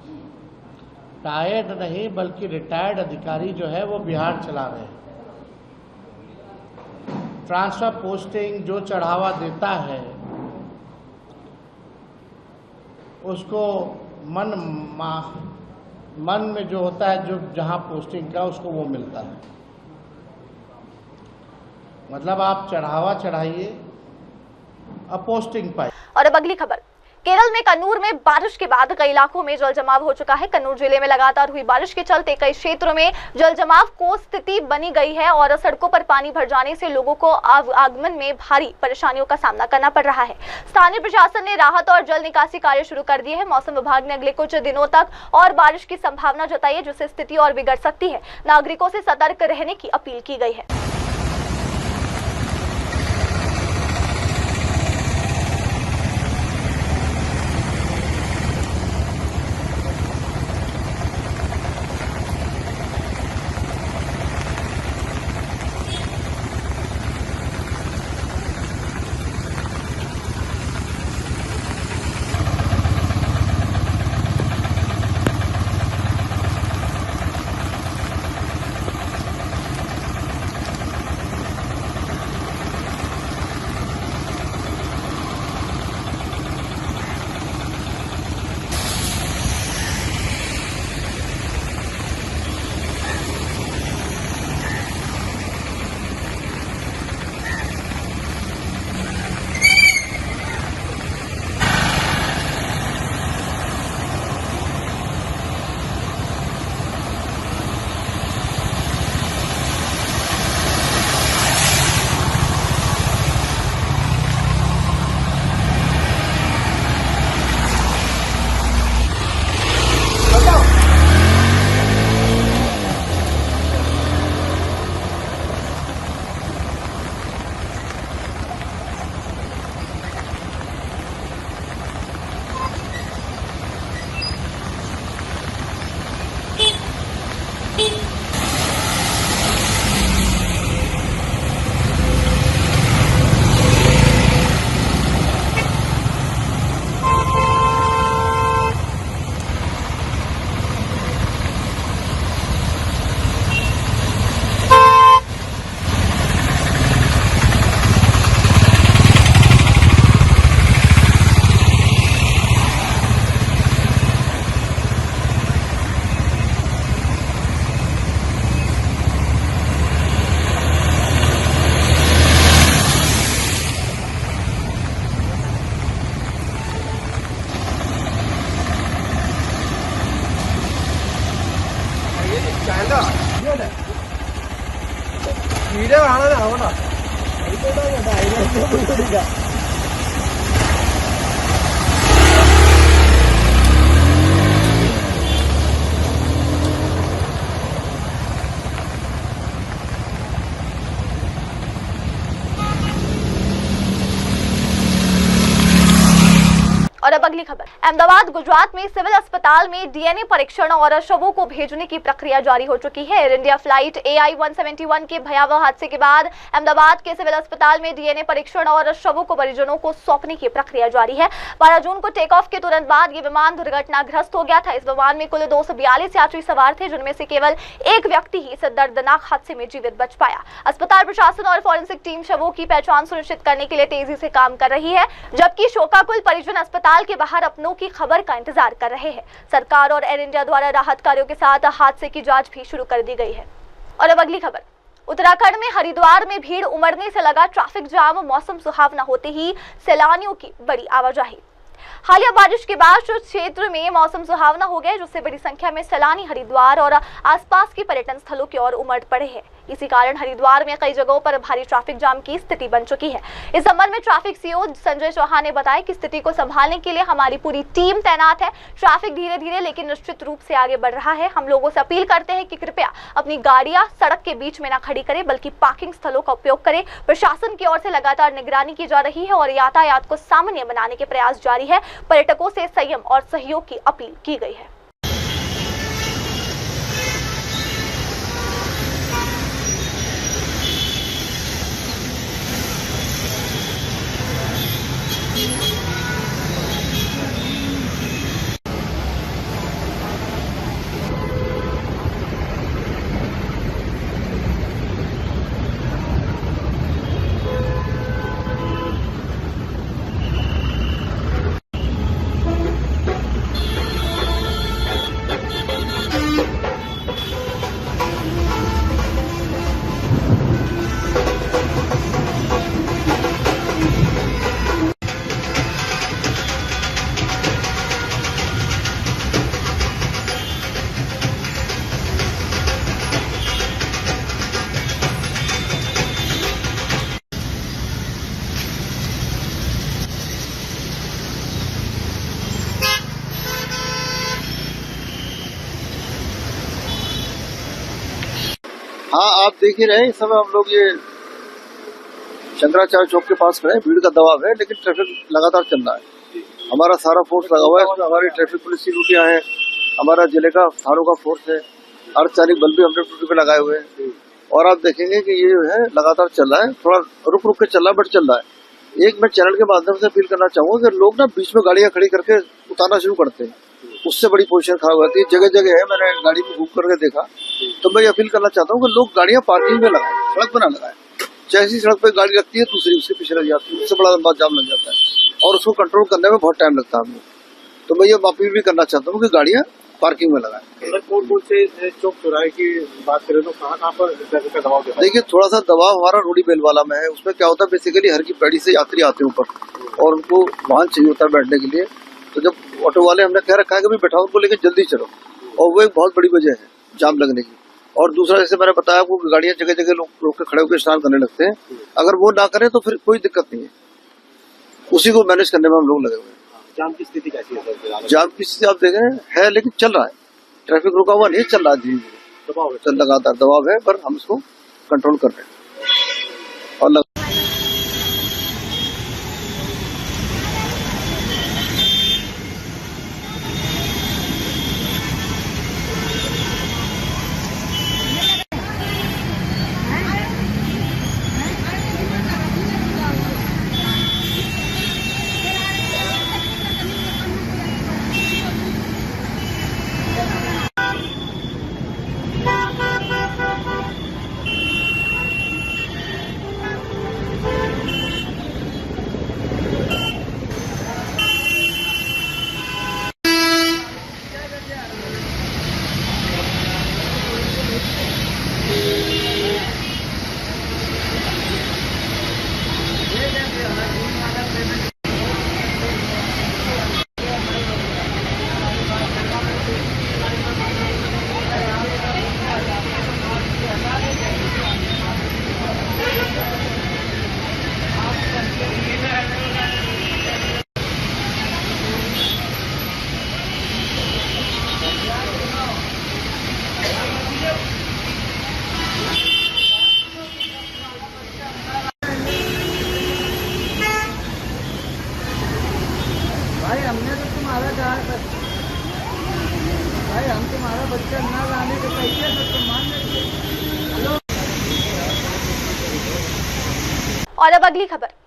टायर्ड नहीं बल्कि रिटायर्ड अधिकारी जो है वो बिहार चला रहे हैं। ट्रांसफर पोस्टिंग जो चढ़ावा देता है उसको मन में जो होता है, जो जहां पोस्टिंग का उसको वो मिलता है। मतलब आप चढ़ावा चढ़ाइए, अब पोस्टिंग पाइए। और अब अगली खबर, केरल में कन्नूर में बारिश के बाद कई इलाकों में जल जमाव हो चुका है। कन्नूर जिले में लगातार हुई बारिश के चलते कई क्षेत्रों में जल जमाव को स्थिति बनी गई है और सड़कों पर पानी भर जाने से लोगों को आगमन में भारी परेशानियों का सामना करना पड़ रहा है। स्थानीय प्रशासन ने राहत और जल निकासी कार्य शुरू कर दिए हैं। मौसम विभाग ने अगले कुछ दिनों तक और बारिश की संभावना जताई है, जिससे स्थिति और बिगड़ सकती है। नागरिकों से सतर्क रहने की अपील की गई है। और अब अगली खबर, अहमदाबाद गुजरात में सिविल अस्पताल में डीएनए परीक्षण और शवों को भेजने की प्रक्रिया जारी हो चुकी है। एयर इंडिया फ्लाइट AI 171 के भयावह हादसे के बाद अहमदाबाद के सिविल अस्पताल में डीएनए परीक्षण और शवों को परिजनों को सौंपने की प्रक्रिया जारी है। 12 जून को टेक ऑफ के तुरंत बाद ये विमान दुर्घटनाग्रस्त हो गया था। इस विमान में कुल 242 यात्री सवार थे, जिनमें से केवल एक व्यक्ति ही इस दर्दनाक हादसे में जीवित बच पाया। अस्पताल प्रशासन और फॉरेंसिक टीम शवों की पहचान सुनिश्चित करने के लिए तेजी से काम कर रही है, जबकि शोकाकुल परिजन अस्पताल के बाहर अपनों की खबर का इंतजार कर रहे हैं। सरकार और एयर इंडिया द्वारा राहत कार्यों के साथ हादसे की जांच भी शुरू कर दी गई है। और अब अगली खबर, उत्तराखंड में हरिद्वार में भीड़ उमड़ने से लगा ट्रैफिक जाम। मौसम सुहावना होते ही सैलानियों की बड़ी आवाजाही। हालिया बारिश के बाद क्षेत्र में मौसम सुहावना हो गया, जिससे बड़ी संख्या में सैलानी हरिद्वार और आसपास के पर्यटन स्थलों की ओर उमड़ पड़े हैं। इसी कारण हरिद्वार में कई जगहों पर भारी ट्रैफिक जाम की स्थिति बन चुकी है। इस संबंध में ट्रैफिक सीओ संजय चौहान ने बताया कि स्थिति को संभालने के लिए हमारी पूरी टीम तैनात है। ट्रैफिक धीरे धीरे लेकिन निश्चित रूप से आगे बढ़ रहा है। हम लोगों से अपील करते हैं कि कृपया अपनी गाड़ियां सड़क के बीच में न खड़ी करें, बल्कि पार्किंग स्थलों का उपयोग करें। प्रशासन की ओर से लगातार निगरानी की जा रही है और यातायात को सामान्य बनाने के प्रयास जारी है। पर्यटकों से संयम और सहयोग की अपील की गई है। हाँ, आप देख ही रहे हैं, इस समय हम लोग ये शंकराचार्य चौक के पास खड़े हैं। भीड़ का दबाव है, लेकिन ट्रैफिक लगातार चल रहा है। हमारा सारा फोर्स लगा हुआ है, इसमें हमारी ट्रैफिक पुलिस की ड्यूटियां हैं, हमारा जिले का थानों का फोर्स है, अर्धसैनिक बल भी हमने ड्यूटी पे लगाए हुए हैं। और आप देखेंगे कि ये है लगातार चल रहा है, थोड़ा रुक रुक के चल रहा है, बट चल रहा है। एक मैं चैनल के माध्यम से अपील करना चाहूंगा कि लोग ना बीच में गाड़ियां खड़ी करके उतारना शुरू करते हैं, उससे बड़ी पोजीशन खराब हो जाती है। जगह जगह है, मैंने गाड़ी में घूम करके देखा। तो मैं ये अपील करना चाहता हूँ कि लोग गाड़ियां पार्किंग में लगाएं, सड़क पर ना लगाएं। जैसी सड़क पर गाड़ी लगती है, दूसरी उसके पीछे लग जाती है, उससे बड़ा लंबा जाम लग जाता है और उसको कंट्रोल करने में बहुत टाइम लगता है हमको। तो मैं ये अपील भी करना चाहता हूँ कि गाड़ियां पार्किंग में लगाएं। कौन कौन से चौक चौराहे की बात करें तो कहाँ पर ट्रैफिक का दबाव? देखिए, थोड़ा सा दबाव हमारा रोडी बेल वाला में है। उसमें क्या होता है, बेसिकली हर की पैड़ी से यात्री आते हैं ऊपर और उनको वाहन चाहिए होता है बैठने के लिए। तो जब ऑटो वाले हमने कह रखा है कि भी बैठाओ उनको, लेकिन जल्दी चलो, और वो एक बहुत बड़ी वजह है जाम लगने की। और दूसरा, जैसे मैंने बताया आपको, गाड़ियां जगह जगह लोग के खड़े होकर स्नान करने लगते हैं। अगर वो ना करें तो फिर कोई दिक्कत नहीं है, उसी को मैनेज करने में हम लोग लगे हुए हैं। जाम की स्थिति कैसी है? जाम की स्थिति आप देखें है, लेकिन चल रहा है, ट्रैफिक रुका हुआ नहीं, चल रहा है, धीरे धीरे लगातार दबाव है, पर हम इसको कंट्रोल कर रहे हैं। और भाई हमने तो तुम्हारा कहा था, भाई हम तुम्हारा बच्चा ना लाने के पैसे तो तुम मान लीजिए। और अब अगली खबर।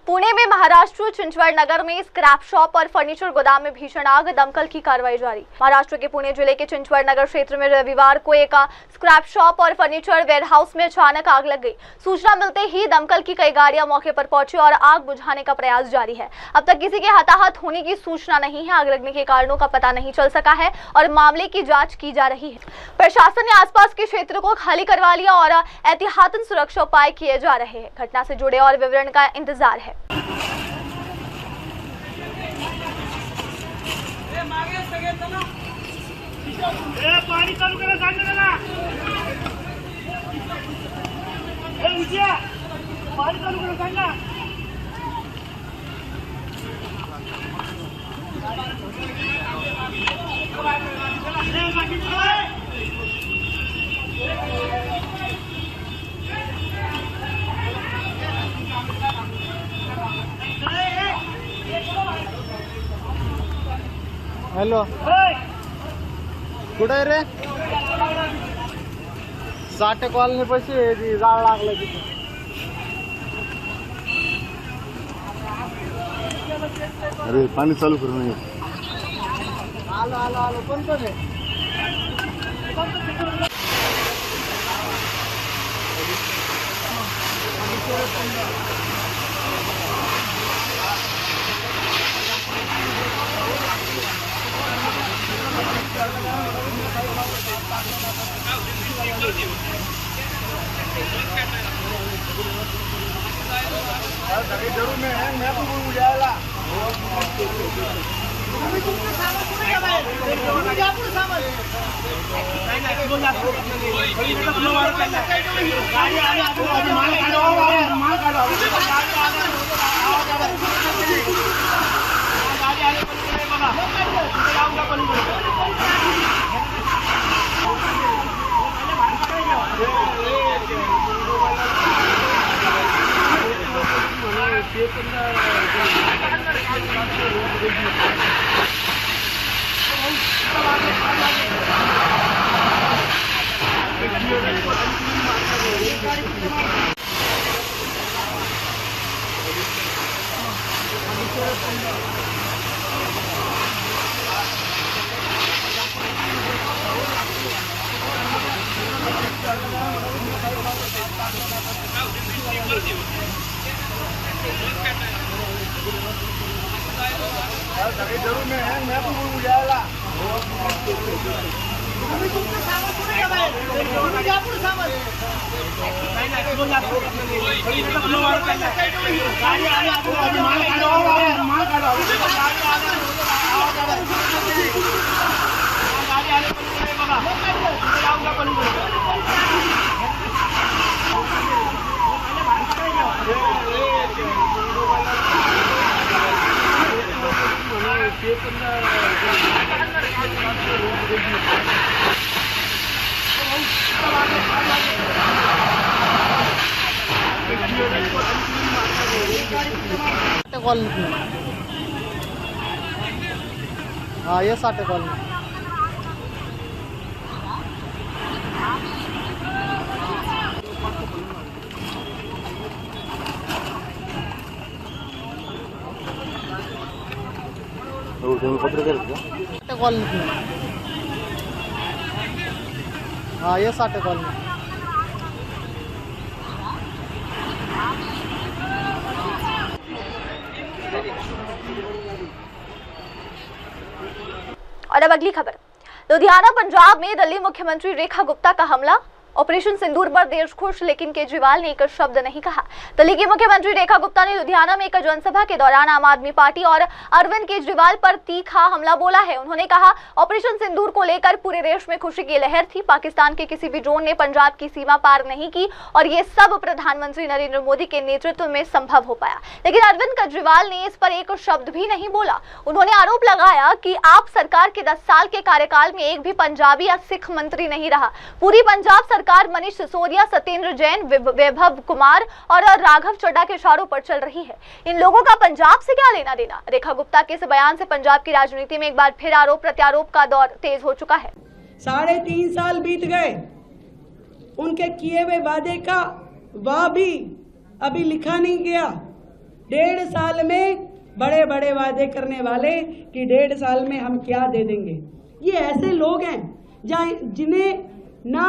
पुणे में महाराष्ट्र चिंचवड़ नगर में स्क्रैप शॉप और फर्नीचर गोदाम में भीषण आग, दमकल की कार्रवाई जारी। महाराष्ट्र के पुणे जिले के चिंचवड़ नगर क्षेत्र में रविवार को एक स्क्रैप शॉप और फर्नीचर वेयरहाउस में अचानक आग लग गई। सूचना मिलते ही दमकल की कई गाड़ियां मौके पर पहुंची और आग बुझाने का प्रयास जारी है। अब तक किसी के हताहत होने की सूचना नहीं है। आग लगने के कारणों का पता नहीं चल सका है और मामले की जाँच की जा रही है। प्रशासन ने आसपास के क्षेत्र को खाली करवा लिया और एहतियातन सुरक्षा उपाय किए जा रहे हैं। घटना से जुड़े और विवरण का इंतजार है। पानी चालू करा, हॅलो कुठे रे 60 कॉलनी पैसे जाळ लागलं तिथे अरे पाणी चालू करू नये आलो आलो आलो कोणतं रे जरूर मैं तो बोल जाएगा जरूर मैं तो बोल जाएगा कॉलनी हाँ ये 60 कॉलनी कॉलनी हाँ ये 60 कॉलनी और अब अगली खबर। लुधियाना पंजाब में दिल्ली मुख्यमंत्री रेखा गुप्ता का हमला। ऑपरेशन सिंदूर पर देश खुश, लेकिन केजरीवाल ने एक शब्द नहीं कहा। दिल्ली की मुख्यमंत्री रेखा गुप्ता ने लुधियाना में एक जनसभा के दौरान आम आदमी पार्टी और अरविंद केजरीवाल पर तीखा हमला बोला है। उन्होंने कहा, ऑपरेशन सिंदूर को लेकर पूरे देश में खुशी की लहर थी। पाकिस्तान के किसी भी ड्रोन ने पंजाब की सीमा पार नहीं की और ये सब प्रधानमंत्री नरेंद्र मोदी के नेतृत्व में संभव हो पाया। लेकिन अरविंद केजरीवाल ने इस पर एक शब्द भी नहीं बोला। उन्होंने आरोप लगाया कि आप सरकार के 10 साल के कार्यकाल में एक भी पंजाबी या सिख मंत्री नहीं रहा। पूरी पंजाब सरकार मनीष सिसोदिया, सत्येंद्र जैन, वैभव कुमार और राघव चड्ढा के इशारों पर चल रही है। इन लोगों का पंजाब से क्या लेना देना? रेखा गुप्ता के इस बयान से पंजाब की राजनीति में एक बार फिर आरोप प्रत्यारोप का दौर तेज हो चुका है। 3.5 साल बीत गए, उनके किए हुए वादे का वाह भी अभी लिखा नहीं गया। 1.5 साल में बड़े बड़े वादे करने वाले कि 1.5 साल में हम क्या दे देंगे। ये ऐसे लोग हैं जिन्हें ना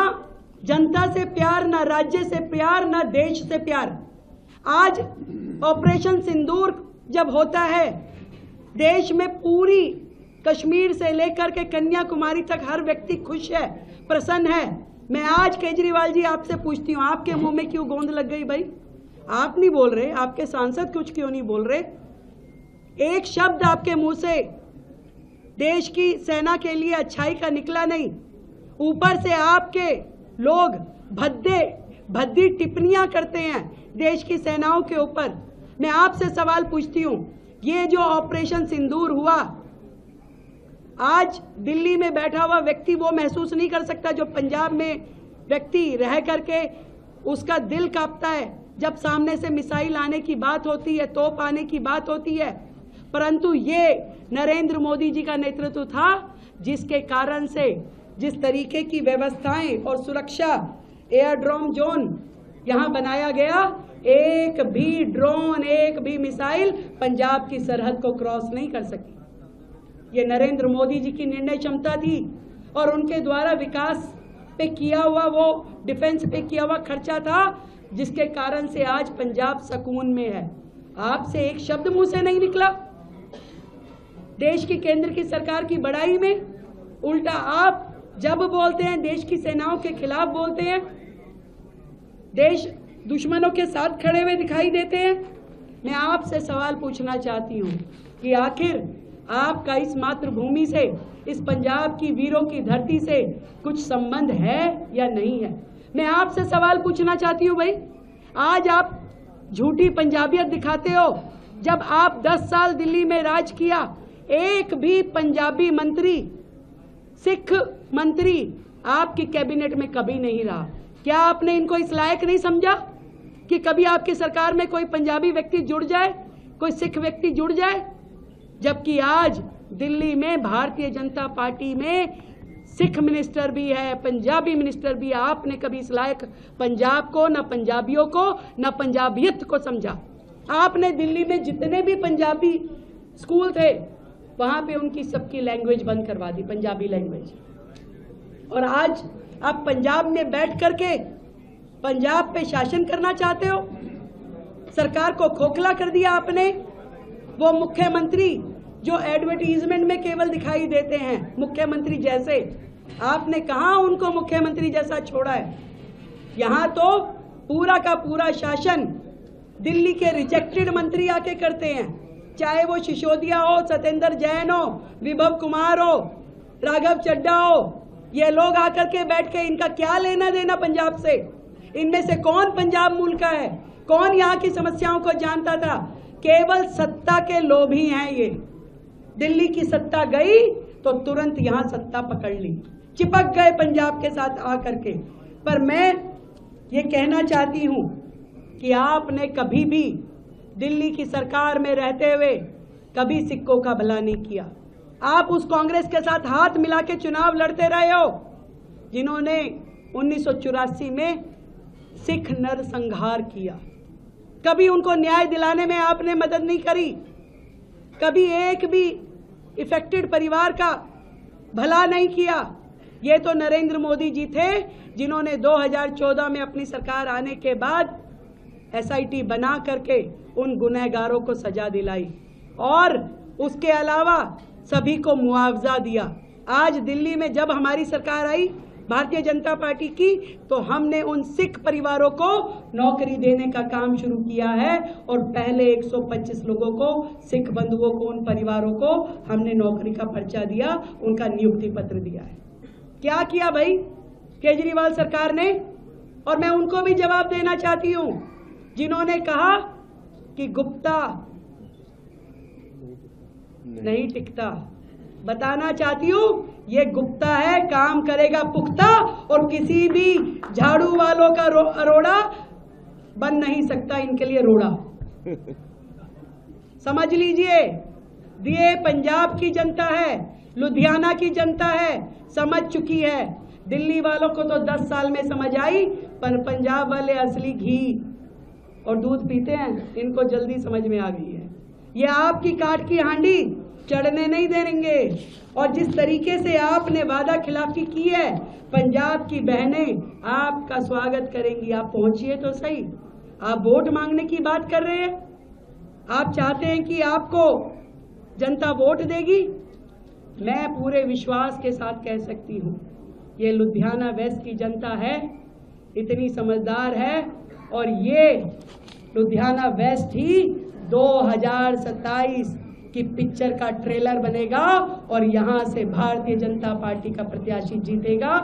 जनता से प्यार, ना राज्य से प्यार, ना देश से प्यार। आज ऑपरेशन सिंदूर जब होता है, देश में पूरी कश्मीर से लेकर के कन्याकुमारी तक हर व्यक्ति खुश है, प्रसन्न है। मैं आज केजरीवाल जी आपसे पूछती हूँ, आपके मुंह में क्यों गोंद लग गई भाई? आप नहीं बोल रहे, आपके सांसद कुछ क्यों नहीं बोल रहे? एक शब्द आपके मुंह से देश की सेना के लिए अच्छाई का निकला नहीं। ऊपर से आपके लोग भद्दे भद्दी टिप्पणियां करते हैं देश की सेनाओं के ऊपर। मैं आपसे सवाल पूछती हूं, ये जो ऑपरेशन सिंदूर हुआ, आज दिल्ली में बैठा हुआ व्यक्ति वो महसूस नहीं कर सकता जो पंजाब में व्यक्ति रह करके उसका दिल कांपता है जब सामने से मिसाइल आने की बात होती है, तोप आने की बात होती है। परंतु ये नरेंद्र मोदी जी का नेतृत्व था जिसके कारण से जिस तरीके की व्यवस्थाएं और सुरक्षा एयरड्रोम जोन यहाँ बनाया गया, एक भी ड्रोन, एक भी मिसाइल पंजाब की सरहद को क्रॉस नहीं कर सकी। ये नरेंद्र मोदी जी की निर्णय क्षमता थी और उनके द्वारा विकास पे किया हुआ, वो डिफेंस पे किया हुआ खर्चा था जिसके कारण से आज पंजाब सुकून में है। आपसे एक शब्द मुंह से नहीं निकला देश की केंद्र की सरकार की बड़ाई में। उल्टा आप जब बोलते हैं देश की सेनाओं के खिलाफ बोलते हैं, देश दुश्मनों के साथ खड़े हुए दिखाई देते हैं। मैं आपसे सवाल पूछना चाहती हूं कि आखिर आपका इस मातृभूमि से, इस पंजाब की वीरों की धरती से कुछ संबंध है या नहीं है? मैं आपसे सवाल पूछना चाहती हूं भाई, आज आप झूठी पंजाबियत दिखाते हो। जब आप 10 साल दिल्ली में राज किया, एक भी पंजाबी मंत्री, सिख मंत्री आपकी कैबिनेट में कभी नहीं रहा। क्या आपने इनको इस लायक नहीं समझा कि कभी आपकी सरकार में कोई पंजाबी व्यक्ति जुड़ जाए, कोई सिख व्यक्ति जुड़ जाए? जबकि आज दिल्ली में भारतीय जनता पार्टी में सिख मिनिस्टर भी है, पंजाबी मिनिस्टर भी है। आपने कभी इस लायक पंजाब को, न पंजाबियों को, न पंजाबियत को समझा। आपने दिल्ली में जितने भी पंजाबी स्कूल थे वहां पे उनकी सबकी लैंग्वेज बंद करवा दी, पंजाबी लैंग्वेज। और आज आप पंजाब में बैठ करके पंजाब पे शासन करना चाहते हो। सरकार को खोखला कर दिया आपने। वो मुख्यमंत्री जो एडवर्टीजमेंट में केवल दिखाई देते हैं मुख्यमंत्री जैसे, आपने कहां उनको मुख्यमंत्री जैसा छोड़ा है? यहां तो पूरा का पूरा शासन दिल्ली के रिजेक्टेड मंत्री आके करते हैं, चाहे वो सिसोदिया हो, सत्येंद्र जैन हो, विभव कुमार हो, राघव चड्ढा हो। ये लोग आकर के बैठ के, इनका क्या लेना देना पंजाब से? इनमें से कौन पंजाब मूल का है? कौन यहाँ की समस्याओं को जानता था? केवल सत्ता के लोभी हैं ये। दिल्ली की सत्ता गई तो तुरंत यहाँ सत्ता पकड़ ली, चिपक गए पंजाब के साथ आकर के। पर मैं ये कहना चाहती हूँ कि आपने कभी भी दिल्ली की सरकार में रहते हुए कभी सिखों का भला नहीं किया। आप उस कांग्रेस के साथ हाथ मिला के चुनाव लड़ते रहे हो जिन्होंने 1984 में सिख नरसंहार किया। कभी उनको न्याय दिलाने में आपने मदद नहीं करी। कभी एक भी इफेक्टेड परिवार का भला नहीं किया। ये तो नरेंद्र मोदी जी थे जिन्होंने 2014 में अपनी सरकार आने के बाद SIT बना करके उन गुनहगारों को सजा दिलाई और उसके अलावा सभी को मुआवजा दिया। आज दिल्ली में जब हमारी सरकार आई भारतीय जनता पार्टी की, तो हमने उन सिख परिवारों को नौकरी देने का काम शुरू किया है और पहले 125 लोगों को, सिख बंधुओं को, उन परिवारों को हमने नौकरी का पर्चा दिया, उनका नियुक्ति पत्र दिया है। क्या किया भाई केजरीवाल सरकार ने? और मैं उनको भी जवाब देना चाहती हूं जिन्होंने कहा कि गुप्ता नहीं टिकता। बताना चाहती हूँ ये गुप्ता है, काम करेगा पुख्ता और किसी भी झाड़ू वालों का अरोड़ा बन नहीं सकता इनके लिए रोड़ा। समझ लीजिए, ये पंजाब की जनता है, लुधियाना की जनता है, समझ चुकी है। दिल्ली वालों को तो 10 साल में समझ आई, पर पंजाब वाले असली घी और दूध पीते हैं, इनको जल्दी समझ में आ गई है। ये आपकी काट की हांडी चढ़ने नहीं देंगे। और जिस तरीके से आपने वादा खिलाफी की है, पंजाब की बहनें आपका स्वागत करेंगी। आप पहुंचिए तो सही। आप वोट मांगने की बात कर रहे हैं, आप चाहते हैं कि आपको जनता वोट देगी। मैं पूरे विश्वास के साथ कह सकती हूँ ये लुधियाना वेस्ट की जनता है, इतनी समझदार है और ये लुधियाना वेस्ट ही 2027 की पिक्चर का ट्रेलर बनेगा और यहां से भारतीय जनता पार्टी का प्रत्याशी जीतेगा।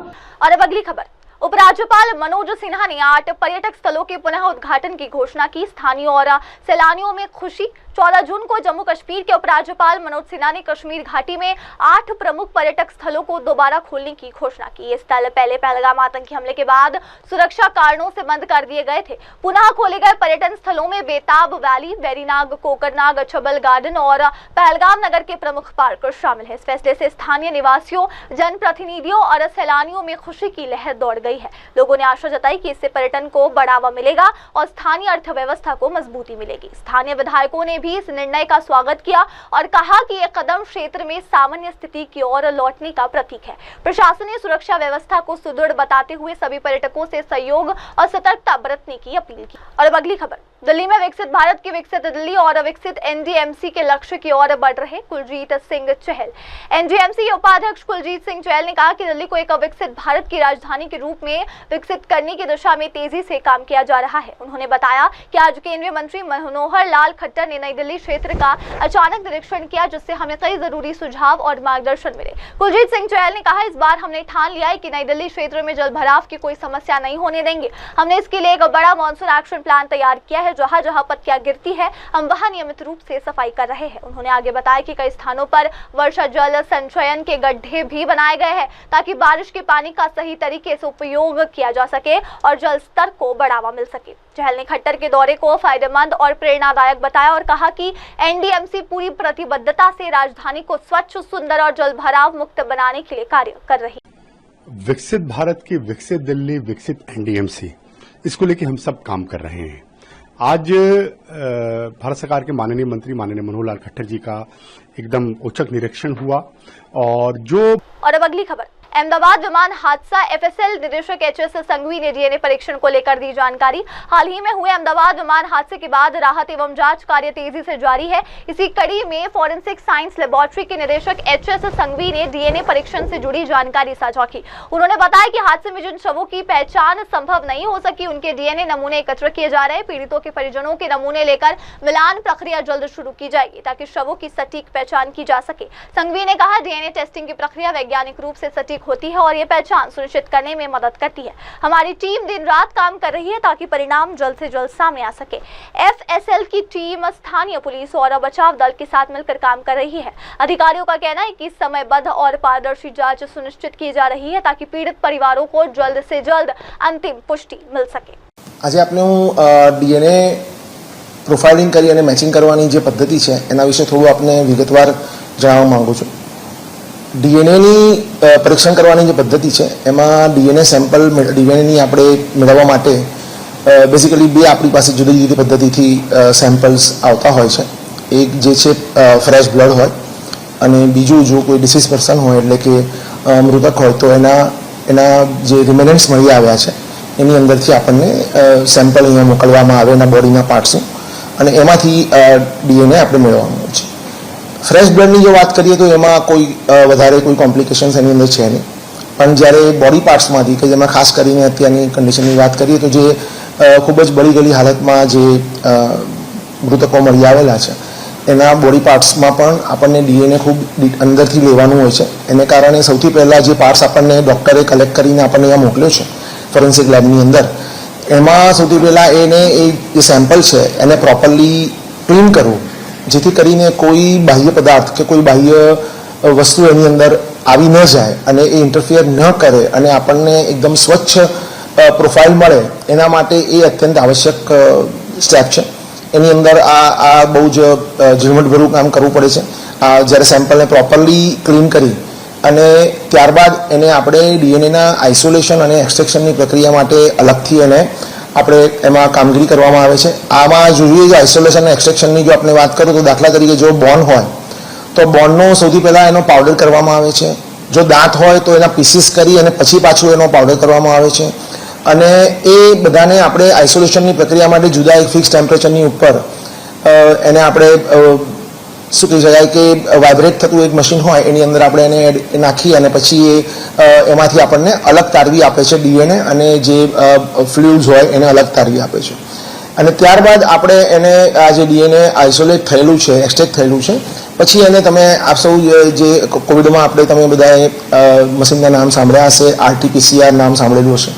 और अब अगली खबर, उपराज्यपाल मनोज सिन्हा ने 8 पर्यटक स्थलों के पुनः उद्घाटन की घोषणा की। स्थानीय और सैलानियों में खुशी। 14 जून को जम्मू कश्मीर के उपराज्यपाल मनोज सिन्हा ने कश्मीर घाटी में 8 प्रमुख पर्यटक स्थलों को दोबारा खोलने की घोषणा की। ये स्थल पहले पहलगाम आतंकी हमले के बाद सुरक्षा कारणों से बंद कर दिए गए थे। पुनः खोले गए पर्यटन स्थलों में बेताब वैली, वेरीनाग, कोकरनाग, छबल गार्डन और पहलगाम नगर के प्रमुख पार्क शामिल है। इस फैसले से स्थानीय निवासियों, जनप्रतिनिधियों और सैलानियों में खुशी की लहर दौड़ गई है। लोगों ने आशा जताई कि इससे पर्यटन को बढ़ावा मिलेगा और स्थानीय अर्थव्यवस्था को मजबूती मिलेगी। स्थानीय विधायकों ने भी इस निर्णय का स्वागत किया और कहा कि यह कदम क्षेत्र में सामान्य स्थिति की ओर लौटने का प्रतीक है। प्रशासन ने सुरक्षा व्यवस्था को सुदृढ़ बताते हुए सभी पर्यटकों से सहयोग और सतर्कता बरतने की अपील की। और अब अगली खबर। दिल्ली में विकसित भारत की विकसित दिल्ली और विकसित एनडीएमसी के लक्ष्य की ओर बढ़ रहे कुलजीत सिंह चहल। एनडीएमसी के उपाध्यक्ष कुलजीत सिंह चहल ने कहा कि दिल्ली को एक विकसित भारत की राजधानी के रूप में विकसित करने की दिशा में तेजी से काम किया जा रहा है। उन्होंने बताया कि आज केंद्रीय मंत्री मनोहर लाल खट्टर ने नई दिल्ली क्षेत्र का अचानक निरीक्षण किया, जिससे हमें कई जरूरी सुझाव और मार्गदर्शन मिले। कुलजीत सिंह चहल ने कहा, इस बार हमने ठान लिया है कि नई दिल्ली क्षेत्र में जल भराव की कोई समस्या नहीं होने देंगे। हमने इसके लिए एक बड़ा मानसून एक्शन प्लान तैयार किया है। जहां जहां पत्तियां गिरती है, हम वहां नियमित रूप से सफाई कर रहे हैं। उन्होंने आगे बताया कि कई स्थानों पर वर्षा जल संचयन के गड्ढे भी बनाए गए हैं ताकि बारिश के पानी का सही तरीके से उपयोग किया जा सके और जल स्तर को बढ़ावा मिल सके। चहल ने खट्टर के दौरे को फायदेमंद और प्रेरणादायक बताया और कहा कि एनडीएमसी पूरी प्रतिबद्धता से राजधानी को स्वच्छ, सुंदर और जल भराव मुक्त बनाने के लिए कार्य कर रही है। विकसित भारत की विकसित दिल्ली, विकसित एनडीएमसी, इसको लेकर हम सब काम कर रहे हैं। आज भारत सरकार के माननीय मंत्री माननीय मनोहर लाल खट्टर जी का एकदम औचक निरीक्षण हुआ और अब अगली खबर। अहमदाबाद विमान हादसा। एफएसएल निदेशक एचएस संघवी ने डीएनए परीक्षण को लेकर दी जानकारी। हाल ही में हुए अहमदाबाद विमान हादसे के बाद राहत एवं जांच कार्य तेजी से जारी है। इसी कड़ी में फॉरेंसिक साइंस लेबोरेटरी के निदेशक एचएस संघवी ने डीएनए परीक्षण से जुड़ी जानकारी साझा की। उन्होंने बताया कि हादसे में जिन शवों की पहचान संभव नहीं हो सकी, उनके डीएनए नमूने एकत्र किए जा रहे हैं। पीड़ितों के परिजनों के नमूने लेकर मिलान प्रक्रिया जल्द शुरू की जाएगी ताकि शवों की सटीक पहचान की जा सके। संघवी ने कहा, डीएनए टेस्टिंग की प्रक्रिया वैज्ञानिक रूप से सटीक होती है और ये पहचान सुनिश्चित करने में मदद करती है। हमारी टीम दिन रात काम कर रही है ताकि परिणाम जल्द से जल्द सामने आ सके। एफएसएल की टीम स्थानीय पुलिस और बचाव दल के साथ मिलकर काम कर रही है। अधिकारियों का कहना है कि समयबद्ध और पारदर्शी जांच सुनिश्चित की जा रही है ताकि पीड़ित परिवारों को जल्द से जल्द अंतिम पुष्टि मिल सके। आज आपने डीएनए प्रोफाइलिंग करी અને મેચિંગ કરવાની જે પદ્ધતિ છે એના વિશે થોડું આપને વિગતવાર જણાવવા માંગુ છું। ડીએનએની પરીક્ષણ કરવાની જે પદ્ધતિ છે એમાં ડીએનએ સેમ્પલ ડીએનએની આપણે મેળવવા માટે બેઝિકલી બે આપણી પાસે જુદી જુદી પદ્ધતિથી સેમ્પલ્સ આવતા હોય છે। એક જે છે ફ્રેશ બ્લડ હોય અને બીજું જો કોઈ ડિસીઝ પર્સન હોય એટલે કે મૃતક હોય તો એના જે રિમેનન્ટ્સ મળી આવ્યા છે એની અંદરથી આપણને સેમ્પલ અહીંયા મોકલવામાં આવે એના બોડીના પાર્ટ્સનું અને એમાંથી ડીએનએ આપણે મેળવવાનું હોય છે। ફ્રેશ બ્લડની જો વાત કરીએ તો એમાં કોઈ વધારે કોઈ કોમ્પ્લિકેશન્સ એની અંદર છે નહીં, પણ જ્યારે બોડી પાર્ટ્સમાંથી કે જેમાં ખાસ કરીને અત્યારની કન્ડિશનની વાત કરીએ તો જે ખૂબ જ બળી ગયેલી હાલતમાં જે મૃતકો મળી આવેલા છે એના બોડી પાર્ટ્સમાં પણ આપણને ડીએનએ ખૂબ અંદરથી લેવાનું હોય છે। એને કારણે સૌથી પહેલાં જે પાર્ટ્સ આપણને ડૉક્ટરે કલેક્ટ કરીને આપણને અહીંયા મોકલ્યો છે ફોરેન્સિક લેબની અંદર, એમાં સૌથી પહેલાં એને એ જે સેમ્પલ છે એને પ્રોપરલી ક્લીન કરવું, જેથી કરીને કોઈ બાહ્ય પદાર્થ કે કોઈ બાહ્ય વસ્તુ એની અંદર આવી ન જાય અને એ ઇન્ટરફિયર ન કરે અને આપણને એકદમ સ્વચ્છ પ્રોફાઇલ મળે એના માટે એ અત્યંત આવશ્યક સ્ટેપ છે। એની અંદર આ બહુ જ ઝીણવટભર્યું કામ કરવું પડે છે। જ્યારે સેમ્પલને પ્રોપરલી ક્લીન કરી અને ત્યારબાદ એને આપણે ડીએનએના આઇસોલેશન અને એક્સટ્રેક્શનની પ્રક્રિયા માટે અલગથી એને આપણે એમાં કામગીરી કરવામાં આવે છે। આમાં જોઈએ જો આઇસોલેશન અને એક્સટ્રેક્શનની જો આપણે વાત કરું તો દાખલા તરીકે જો બોન હોય તો બોનનો સૌથી પહેલાં એનો પાવડર કરવામાં આવે છે। જો દાંત હોય તો એના પીસીસ કરી અને પછી પાછું એનો પાવડર કરવામાં આવે છે અને એ બધાને આપણે આઇસોલેશનની પ્રક્રિયા માટે જુદા એક ફિક્સ ટેમ્પરેચરની ઉપર એને આપણે શું કહી શકાય કે વાઇબ્રેટ થતું એક મશીન હોય એની અંદર આપણે એને નાખી અને પછી એમાંથી આપણને અલગ તારવી આપે છે ડીએનએ અને જે ફ્લુઇડ્સ હોય એને અલગ તારવી આપે છે અને ત્યારબાદ આપણે એને આ જે ડીએનએ આઇસોલેટ થયેલું છે, એક્સટ્રેક્ટ થયેલું છે, પછી એને તમે આપ સૌ જે કોવિડમાં આપણે તમે બધાએ મશીનના નામ સાંભળ્યા હશે, આરટીપીસીઆર નામ સાંભળેલું હશે।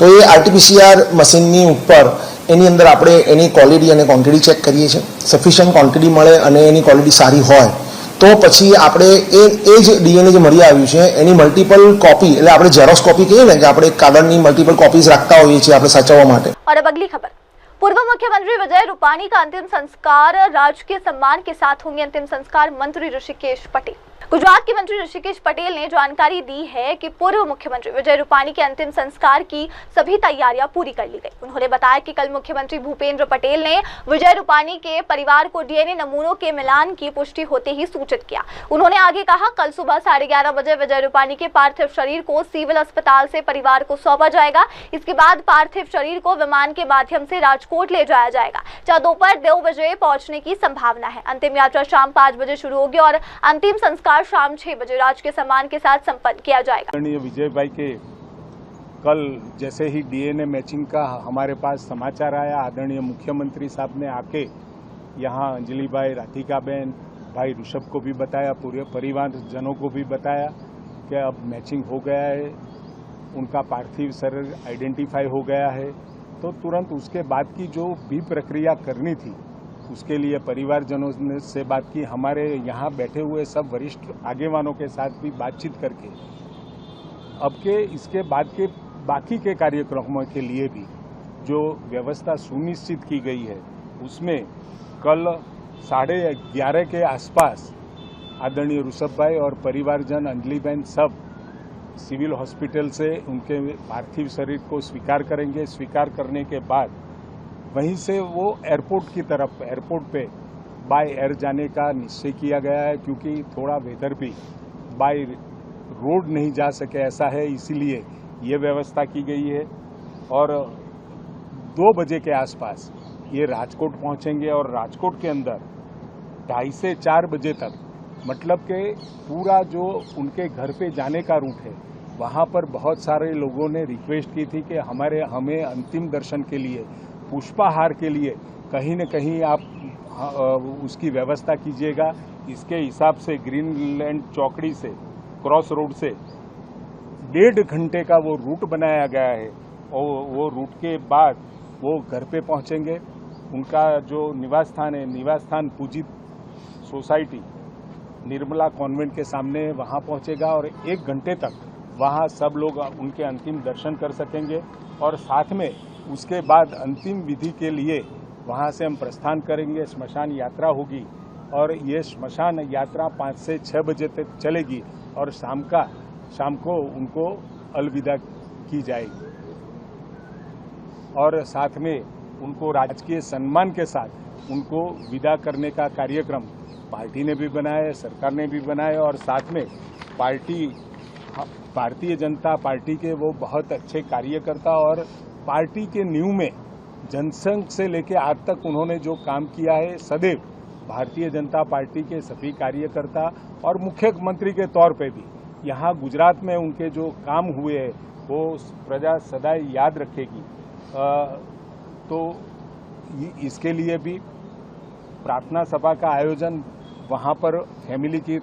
તો એ આરટીપીસીઆર મશીનની ઉપર એની અંદર આપણે એની ક્વોલિટી અને ક્વોન્ટિટી ચેક કરીએ છીએ. સફિશિયન્ટ ક્વોન્ટિટી મળે અને એની ક્વોલિટી સારી હોય તો પછી આપણે એ જ ડીએનએ જે મળી આવ્યું છે એની મલ્ટિપલ કોપી, એટલે આપણે ઝેરોક્સ કોપી કહીએ ને, કે આપણે કાગળની મલ્ટિપલ કોપીઝ રાખતા હોઈએ છીએ આપણે સાચવવા માટે. और अब अगली खबर, पूर्व मुख्यमंत्री विजय रूपाणी का अंतिम संस्कार राजकीय सम्मान के साथ होंगे. अंतिम संस्कार मंत्री ऋषिकेश पटेल. गुजरात के मंत्री ऋषिकेश पटेल ने जानकारी दी है कि पूर्व मुख्यमंत्री विजय रूपाणी के अंतिम संस्कार की सभी तैयारियां पूरी कर ली गई. उन्होंने बताया कि कल मुख्यमंत्री भूपेंद्र पटेल ने विजय रूपाणी के परिवार को डीएनए नमूनों के मिलान की पुष्टि होते ही सूचित किया. उन्होंने आगे कहा, कल सुबह 11:30 बजे विजय रूपाणी के पार्थिव शरीर को सिविल अस्पताल से परिवार को सौंपा जाएगा. इसके बाद पार्थिव शरीर को विमान के माध्यम से राजकोट ले जाया जाएगा, जहां दोपहर 2 बजे पहुंचने की संभावना है. अंतिम यात्रा शाम 5 बजे शुरू होगी और अंतिम संस्कार शाम 6 बजे राजकीय सम्मान के साथ संपन्न किया जाएगा. विजय भाई के कल जैसे ही डीएनए मैचिंग का हमारे पास समाचार आया, आदरणीय मुख्यमंत्री साहब ने आके यहाँ अंजलि भाई, राधिका बहन, भाई ऋषभ को भी बताया, पूरे परिवार जनों को भी बताया कि अब मैचिंग हो गया है, उनका पार्थिव शरीर आइडेंटिफाई हो गया है. तो तुरंत उसके बाद की जो भी प्रक्रिया करनी थी उसके लिए परिवारजनों ने से बात की. हमारे यहाँ बैठे हुए सब वरिष्ठ आगेवानों के साथ भी बातचीत करके अब के इसके बाद के बाकी के कार्यक्रमों के लिए भी जो व्यवस्था सुनिश्चित की गई है उसमें कल 11:30 के आसपास आदरणीय ऋषभ भाई और परिवारजन अंजलि बहन सब सिविल हॉस्पिटल से उनके पार्थिव शरीर को स्वीकार करेंगे. स्वीकार करने के बाद वहीं से वो एयरपोर्ट की तरफ, एयरपोर्ट पे बाय एयर जाने का निश्चय किया गया है, क्योंकि थोड़ा वेदर भी बाय रोड नहीं जा सके ऐसा है, इसीलिए ये व्यवस्था की गई है. और 2 बजे के आसपास ये राजकोट पहुंचेंगे और राजकोट के अंदर 2:30 से 4 बजे तक, मतलब कि पूरा जो उनके घर पे जाने का रूट है वहाँ पर बहुत सारे लोगों ने रिक्वेस्ट की थी कि हमें अंतिम दर्शन के लिए, पुष्पाहार के लिए कहीं न कहीं आप उसकी व्यवस्था कीजिएगा. इसके हिसाब से ग्रीनलैंड चौकड़ी से, क्रॉस रोड से 1.5 घंटे का वो रूट बनाया गया है और वो रूट के बाद वो घर पे पहुंचेंगे. उनका जो निवास स्थान है, निवास स्थान पूजित सोसाइटी निर्मला कॉन्वेंट के सामने, वहाँ पहुंचेगा और 1 घंटे तक वहाँ सब लोग उनके अंतिम दर्शन कर सकेंगे. और साथ में उसके बाद अंतिम विधि के लिए वहाँ से हम प्रस्थान करेंगे. श्मशान यात्रा होगी और ये श्मशान यात्रा 5 से 6 बजे तक चलेगी और शाम को उनको अलविदा की जाएगी. और साथ में उनको राजकीय सम्मान के साथ उनको विदा करने का कार्यक्रम पार्टी ने भी बनाया है, सरकार ने भी बनाया. और साथ में भारतीय जनता पार्टी के वो बहुत अच्छे कार्यकर्ता और पार्टी के नींव में जनसंघ से लेकर आज तक उन्होंने जो काम किया है, सदैव भारतीय जनता पार्टी के सभी कार्यकर्ता और मुख्यमंत्री के तौर पे भी यहाँ गुजरात में उनके जो काम हुए हैं वो प्रजा सदा याद रखेगी. तो इसके लिए भी प्रार्थना सभा का आयोजन वहाँ पर फैमिली की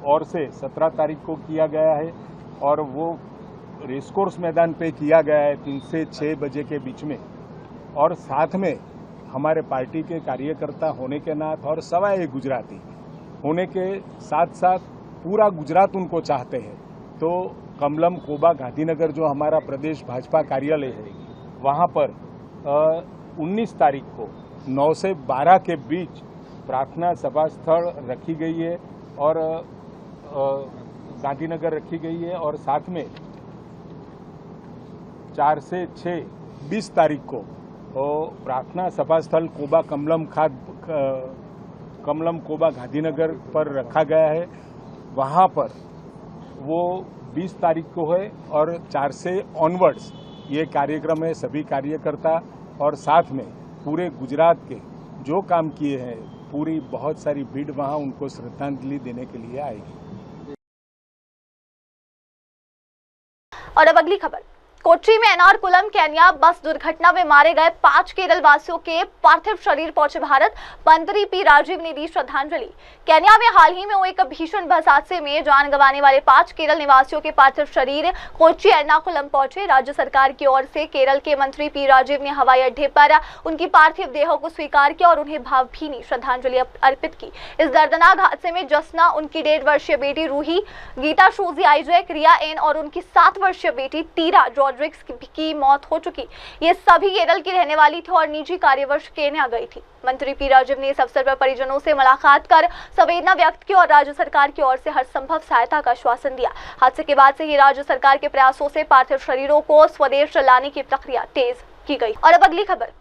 ओर से 17 तारीख को किया गया है और वो रेसकोर्स मैदान पे किया गया है 3 से 6 बजे के बीच में. और साथ में हमारे पार्टी के कार्यकर्ता होने के नाते और सवाए गुजराती होने के साथ साथ पूरा गुजरात उनको चाहते हैं. तो कमलम कोबा गांधीनगर जो हमारा प्रदेश भाजपा कार्यालय है वहाँ पर 19 तारीख को 9 से 12 के बीच प्रार्थना सभा स्थल रखी गई है और गांधीनगर रखी गई है. और साथ में 4 से 6 20 तारीख को प्रार्थना सभा स्थल कोबा कमलम कोबा गांधीनगर पर रखा गया है. वहाँ पर वो 20 तारीख को है और 4 से ऑनवर्ड्स ये कार्यक्रम है. सभी कार्यकर्ता और साथ में पूरे गुजरात के जो काम किए हैं पूरी बहुत सारी भीड़ वहाँ उनको श्रद्धांजलि देने के लिए आएगी. और अब अगली खबर, कोच्चि में एर्नाकुलम केन्या बस दुर्घटना में मारे गए 5 केरल वासियों के पार्थिव शरीर पहुंचे भारत। मंत्री पी राजीव ने दी श्रद्धांजलि। केन्या में हाल ही में हुए एक भीषण बस हादसे में जान गंवाने वाले 5 केरल निवासियों के पार्थिव शरीर कोच्चि एर्नाकुलम पहुंचे। राज्य सरकार की ओर से केरल के मंत्री पी राजीव ने हवाई अड्डे पर उनकी पार्थिव देहों को स्वीकार किया और उन्हें भावभीनी श्रद्धांजलि अर्पित की। इस दर्दनाक हादसे में जसना, उनकी 1.5 वर्षीय बेटी रूही, गीता शूजी आइजैक, रिया एन और उनकी 7 वर्षीय बेटी तीरा रॉड्रिक्स की मौत हो चुकी। ये सभी केरल की रहने वाली थी और निजी कार्यवश केन्या गई थी। मंत्री पी राजीव ने इस अवसर पर परिजनों से मुलाकात कर संवेदना व्यक्त की और राज्य सरकार की ओर से हर संभव सहायता का आश्वासन दिया। हादसे के बाद से ही राज्य सरकार के प्रयासों से पार्थिव शरीरों को स्वदेश लाने की प्रक्रिया तेज की गई। और अब अगली खबर।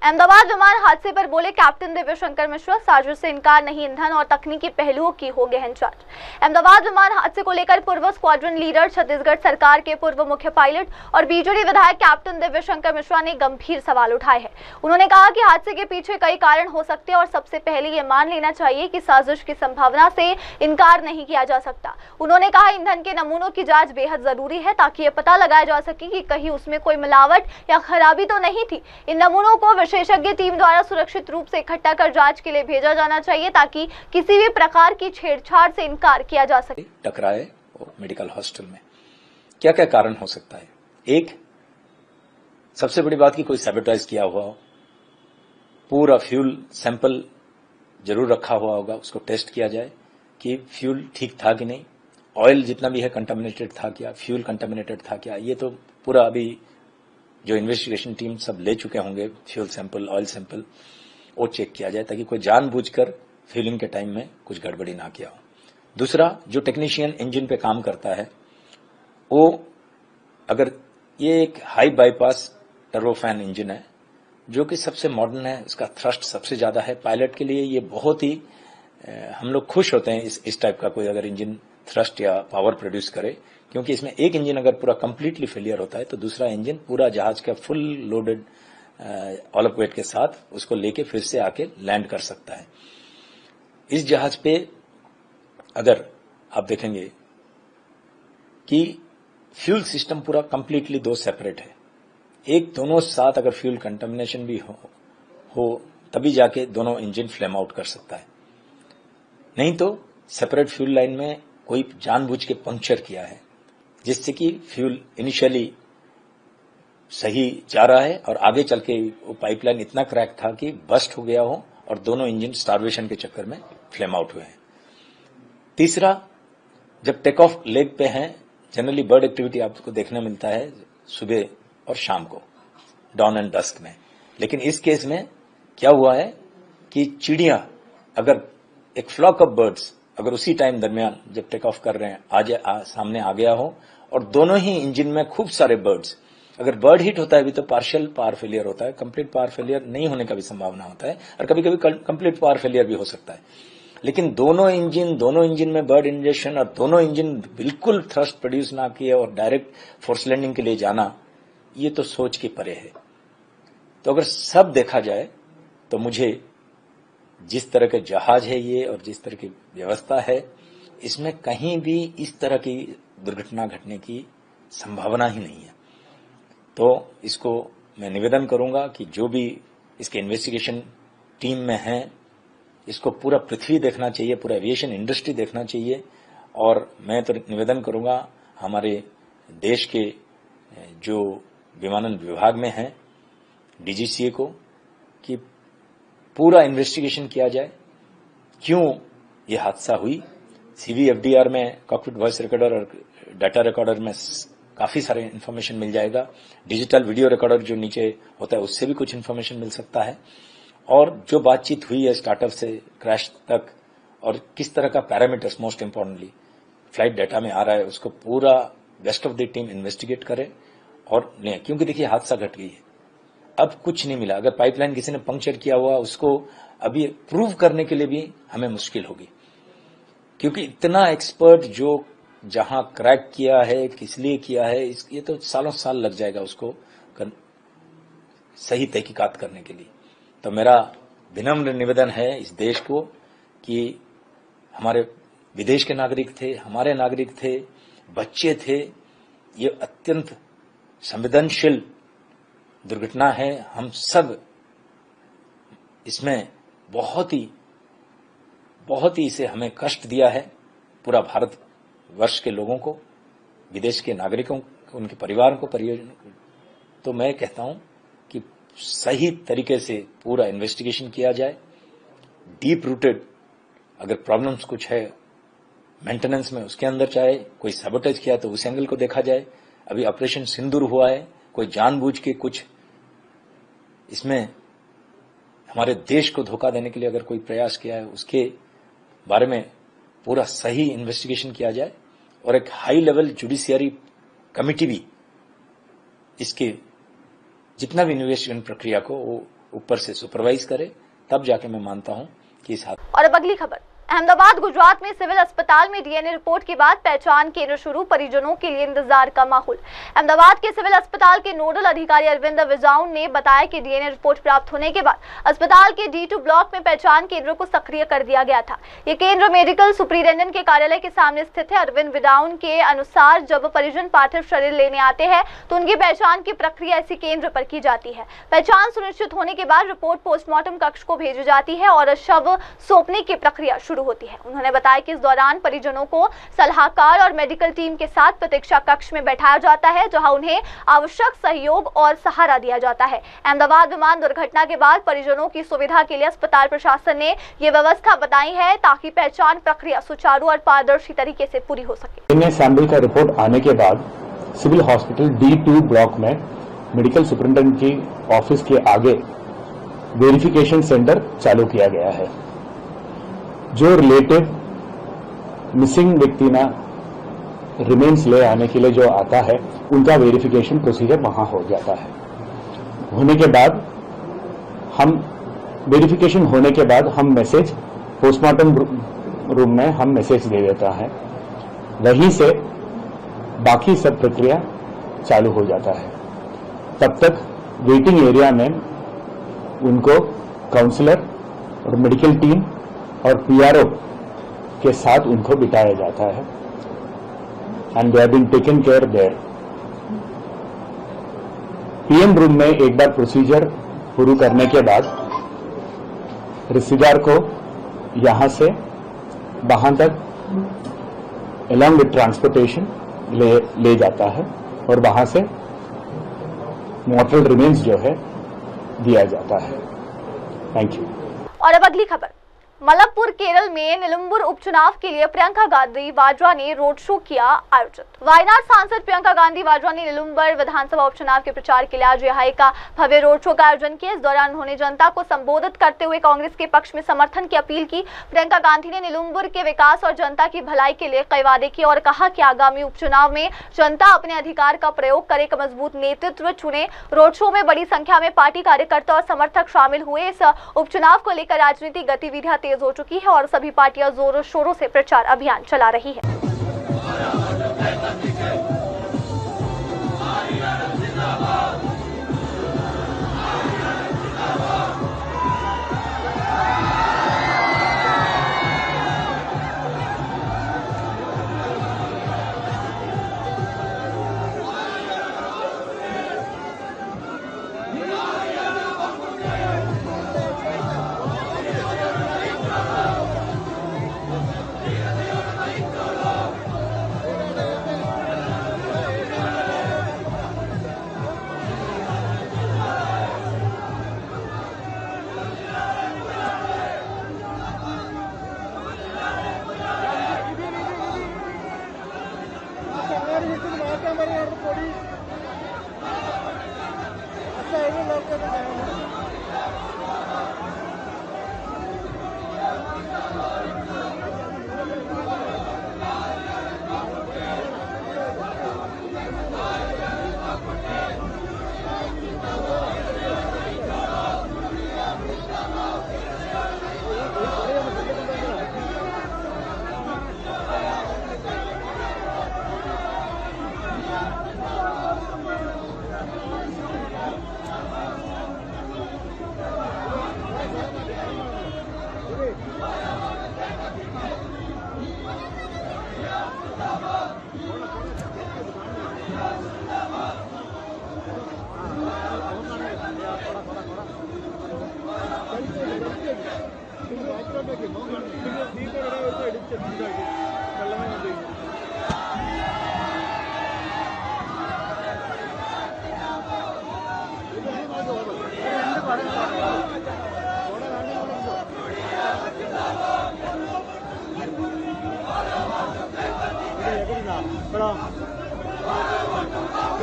अहमदाबाद विमान हादसे पर बोले कैप्टन दिव्य शंकर मिश्रा, साजिश से इनकार नहीं, ईंधन और तकनीकी पहलुओं की हो गहन जांच। अहमदाबाद विमान हादसे को लेकर पूर्व स्क्वाड्रन लीडर, छत्तीसगढ़ सरकार के पूर्व मुख्य पायलट और बीजेडी विधायक कैप्टन दिव्य शंकर मिश्रा ने गंभीर सवाल उठाए हैं। उन्होंने कहा कि हादसे के पीछे कई कारण हो सकते हैं और सबसे पहले ये मान लेना चाहिए कि साजिश की संभावना से इनकार नहीं किया जा सकता। उन्होंने कहा ईंधन के नमूनों की जांच बेहद जरूरी है ताकि ये पता लगाया जा सके कि कहीं उसमें कोई मिलावट या खराबी तो नहीं थी। इन नमूनों को विशेषज्ञ टीम द्वारा सुरक्षित रूप से इकट्ठा कर जांच के लिए भेजा जाना चाहिए ताकि किसी भी प्रकार की छेड़छाड़ से इनकार किया जा सके। टकराए मेडिकल हॉस्टल में क्या क्या कारण हो सकता है? एक, सबसे बड़ी बात कि कोई सैबोटाइज किया हुआ हो। पूरा फ्यूल सैंपल जरूर रखा हुआ होगा, उसको टेस्ट किया जाए कि फ्यूल ठीक था कि नहीं, ऑयल जितना भी है कंटामिनेटेड था क्या, फ्यूल कंटामिनेटेड था क्या। ये तो पूरा अभी जो इन्वेस्टिगेशन टीम सब ले चुके होंगे, फ्यूल सैंपल, ऑयल सैंपल, वो चेक किया जाए ताकि कोई जानबूझकर फ्यूलिंग के टाइम में कुछ गड़बड़ी ना किया हो। दूसरा, जो टेक्नीशियन इंजन पे काम करता है वो, अगर ये एक हाई बाईपास टर्बोफैन इंजन है जो कि सबसे मॉडर्न है, उसका थ्रस्ट सबसे ज्यादा है, पायलट के लिए ये बहुत ही हम लोग खुश होते हैं इस टाइप का कोई अगर इंजन थ्रस्ट या पावर प्रोड्यूस करे, क्योंकि इसमें एक इंजन अगर पूरा कंप्लीटली फेलियर होता है तो दूसरा इंजन पूरा जहाज का full loaded all of weight के साथ उसको लेके फिर से आके लैंड कर सकता है। इस जहाज पे अगर आप देखेंगे कि फ्यूल सिस्टम पूरा कंप्लीटली 2 सेपरेट है। एक, दोनों साथ अगर फ्यूल कंटामिनेशन भी हो तभी जाके दोनों इंजन फ्लेम आउट कर सकता है, नहीं तो सेपरेट फ्यूल लाइन में कोई जानबूझ के पंक्चर किया है जिससे कि फ्यूल इनिशियली सही जा रहा है और आगे चल के वो पाइपलाइन इतना क्रैक था कि बस्ट हो गया हो और दोनों इंजन स्टार्वेशन के चक्कर में फ्लेम आउट हुए हैं। तीसरा, जब टेक ऑफ लेग पे हैं, जनरली बर्ड एक्टिविटी आपको देखने मिलता है सुबह और शाम को, डॉन एंड डस्क में। लेकिन इस केस में क्या हुआ है कि चिड़िया, अगर एक फ्लॉक ऑफ बर्ड्स अगर उसी टाइम दरमियान जब टेक ऑफ कर रहे हैं सामने आ गया हो और दोनों ही इंजन में खूब सारे बर्ड्स, अगर बर्ड हिट होता है भी तो पार्शियल पावर फेलियर होता है, कंप्लीट पावर फेलियर नहीं होने का भी संभावना होता है और कभी कभी कंप्लीट पावर फेलियर भी हो सकता है। लेकिन दोनों इंजन में बर्ड इंजेक्शन और दोनों इंजन बिल्कुल थ्रस्ट प्रोड्यूस ना किए और डायरेक्ट फोर्स लैंडिंग के लिए जाना, ये तो सोच के परे है। तो अगर सब देखा जाए तो मुझे जिस तरह के जहाज है ये और जिस तरह की व्यवस्था है, इसमें कहीं भी इस तरह की दुर्घटना घटने की संभावना ही नहीं है। तो इसको मैं निवेदन करूंगा कि जो भी इसके इन्वेस्टिगेशन टीम में है, इसको पूरा पृथ्वी देखना चाहिए, पूरा एविएशन इंडस्ट्री देखना चाहिए। और मैं तो निवेदन करूंगा हमारे देश के जो विमानन विभाग में है, डीजीसीए को, कि पूरा इन्वेस्टिगेशन किया जाए क्यों ये हादसा हुई। सीवीएफडीआर में कॉकपिट वॉइस रिकॉर्डर और डाटा रिकॉर्डर में काफी सारे इन्फॉर्मेशन मिल जाएगा। डिजिटल वीडियो रिकॉर्डर जो नीचे होता है उससे भी कुछ इन्फॉर्मेशन मिल सकता है। और जो बातचीत हुई है स्टार्टअप से क्रैश तक और किस तरह का parameters most importantly flight data में आ रहा है, उसको पूरा best of the team investigate करे और ले। क्योंकि देखिए हादसा घट गई है, अब कुछ नहीं मिला। अगर पाइपलाइन किसी ने पंक्चर किया हुआ उसको अभी प्रूव करने के लिए भी हमें मुश्किल होगी, क्योंकि इतना एक्सपर्ट जो जहां क्रैक किया है, किस लिए किया है, ये तो सालों साल लग जाएगा उसको सही तहकीकात करने के लिए। तो मेरा विनम्र निवेदन है इस देश को कि हमारे विदेश के नागरिक थे, हमारे नागरिक थे, बच्चे थे, ये अत्यंत संवेदनशील दुर्घटना है। हम सब इसमें बहुत ही इसे हमें कष्ट दिया है, पूरा भारत वर्ष के लोगों को, विदेश के नागरिकों को, उनके परिवार को, परियोजनों को। तो मैं कहता हूं कि सही तरीके से पूरा इन्वेस्टिगेशन किया जाए, डीप रूटेड अगर प्रॉब्लम्स कुछ है मेंटेनेंस में, उसके अंदर चाहे कोई सैबोटेज किया तो उस एंगल को देखा जाए। अभी ऑपरेशन सिंदूर हुआ है, कोई जानबूझ के कुछ इसमें हमारे देश को धोखा देने के लिए अगर कोई प्रयास किया है, उसके बारे में पूरा सही इन्वेस्टिगेशन किया जाए और एक हाई लेवल जुडिशियरी कमिटी भी इसके जितना भी इन्वेस्टिगेशन प्रक्रिया को वो ऊपर से सुपरवाइज करे, तब जाके मैं मानता हूं कि इस हाथ। और अब अगली खबर, अहमदाबाद गुजरात में सिविल अस्पताल में डीएनए रिपोर्ट के बाद पहचान केंद्र शुरू, परिजनों के लिए इंतजार का माहौल। अहमदाबाद के सिविल अस्पताल के नोडल अधिकारी अरविंद विजाउन ने बताया कि डीएनए रिपोर्ट प्राप्त होने के बाद अस्पताल के D2 ब्लॉक में पहचान केंद्र को सक्रिय कर दिया गया था। ये केंद्र मेडिकल सुपरिटेंडेंट के कार्यालय के सामने स्थित है। अरविंद विजाउन के अनुसार जब परिजन पार्थिव शरीर लेने आते हैं तो उनकी पहचान की प्रक्रिया इसी केंद्र पर की जाती है। पहचान सुनिश्चित होने के बाद रिपोर्ट पोस्टमार्टम कक्ष को भेजी जाती है और शव सौंपने की प्रक्रिया शुरू होती है। उन्होंने बताया कि इस दौरान परिजनों को सलाहकार और मेडिकल टीम के साथ प्रतीक्षा कक्ष में बैठाया जाता है, जहां उन्हें आवश्यक सहयोग और सहारा दिया जाता है। अहमदाबाद विमान दुर्घटना के बाद परिजनों की सुविधा के लिए अस्पताल प्रशासन ने ये व्यवस्था बनाई है ताकि पहचान प्रक्रिया सुचारू और पारदर्शी तरीके से पूरी हो सके। डीएनए सैंपल का रिपोर्ट आने के बाद सिविल हॉस्पिटल D2 ब्लॉक में मेडिकल सुपरिटेंडेंट की ऑफिस के आगे वेरिफिकेशन सेंटर चालू किया गया है। जो रिलेटिव मिसिंग व्यक्ति ना रिमेन्स ले आने के लिए जो आता है, उनका वेरिफिकेशन प्रोसीजर वहां हो जाता है। होने के बाद वेरिफिकेशन होने के बाद हम मैसेज पोस्टमार्टम रूम में हम मैसेज दे देता है, वहीं से बाकी सब प्रक्रिया चालू हो जाता है। तब तक वेटिंग एरिया में उनको काउंसलर और मेडिकल टीम और PRO के साथ उनको बिठाया जाता है and they have been taken care there. PM room में एक बार प्रोसीजर पूरा करने के बाद रिश्तेदार को यहां से वहां तक अलॉन्ग विथ ट्रांसपोर्टेशन ले जाता है और वहां से मॉर्टल रिमेन्स जो है दिया जाता है। Thank you. और अब अगली खबर, मलप्पुर केरल में निलंबुर उपचुनाव के लिए प्रियंका गांधी वाड्रा ने रोड शो किया आयोजित। वायनाड सांसद प्रियंका गांधी वाड्रा ने निलंबुर विधानसभा उपचुनाव के प्रचार के लिए आज रिहाई का भव्य रोड शो का आयोजन किया। इस दौरान उन्होंने जनता को संबोधित करते हुए कांग्रेस के पक्ष में समर्थन की अपील की। प्रियंका गांधी ने निलंबुर के विकास और जनता की भलाई के लिए कई वादे किए और कहा कि आगामी उपचुनाव में जनता अपने अधिकार का प्रयोग करे, एक मजबूत नेतृत्व चुने। रोड शो में बड़ी संख्या में पार्टी कार्यकर्ता और समर्थक शामिल हुए। इस उपचुनाव को लेकर राजनीतिक गतिविधियां तेज हो चुकी है और सभी पार्टियां जोरों शोरों से प्रचार अभियान चला रही है।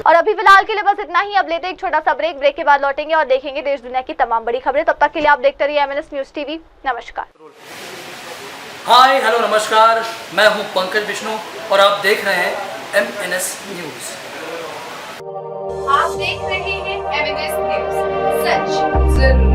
और अभी फिलहाल के लिए बस इतना ही। अब लेते हैं एक छोटा सा ब्रेक। ब्रेक के बाद लौटेंगे और देखेंगे देश दुनिया की तमाम बड़ी खबरें। तब तक के लिए आप देखते रहिए MNS न्यूज टीवी। नमस्कार। हाय हेलो नमस्कार, मैं हूं पंकज विष्णु और आप देख रहे हैं MNS न्यूज। आप देख रहे हैं MNS न्यूज, सच जरूर।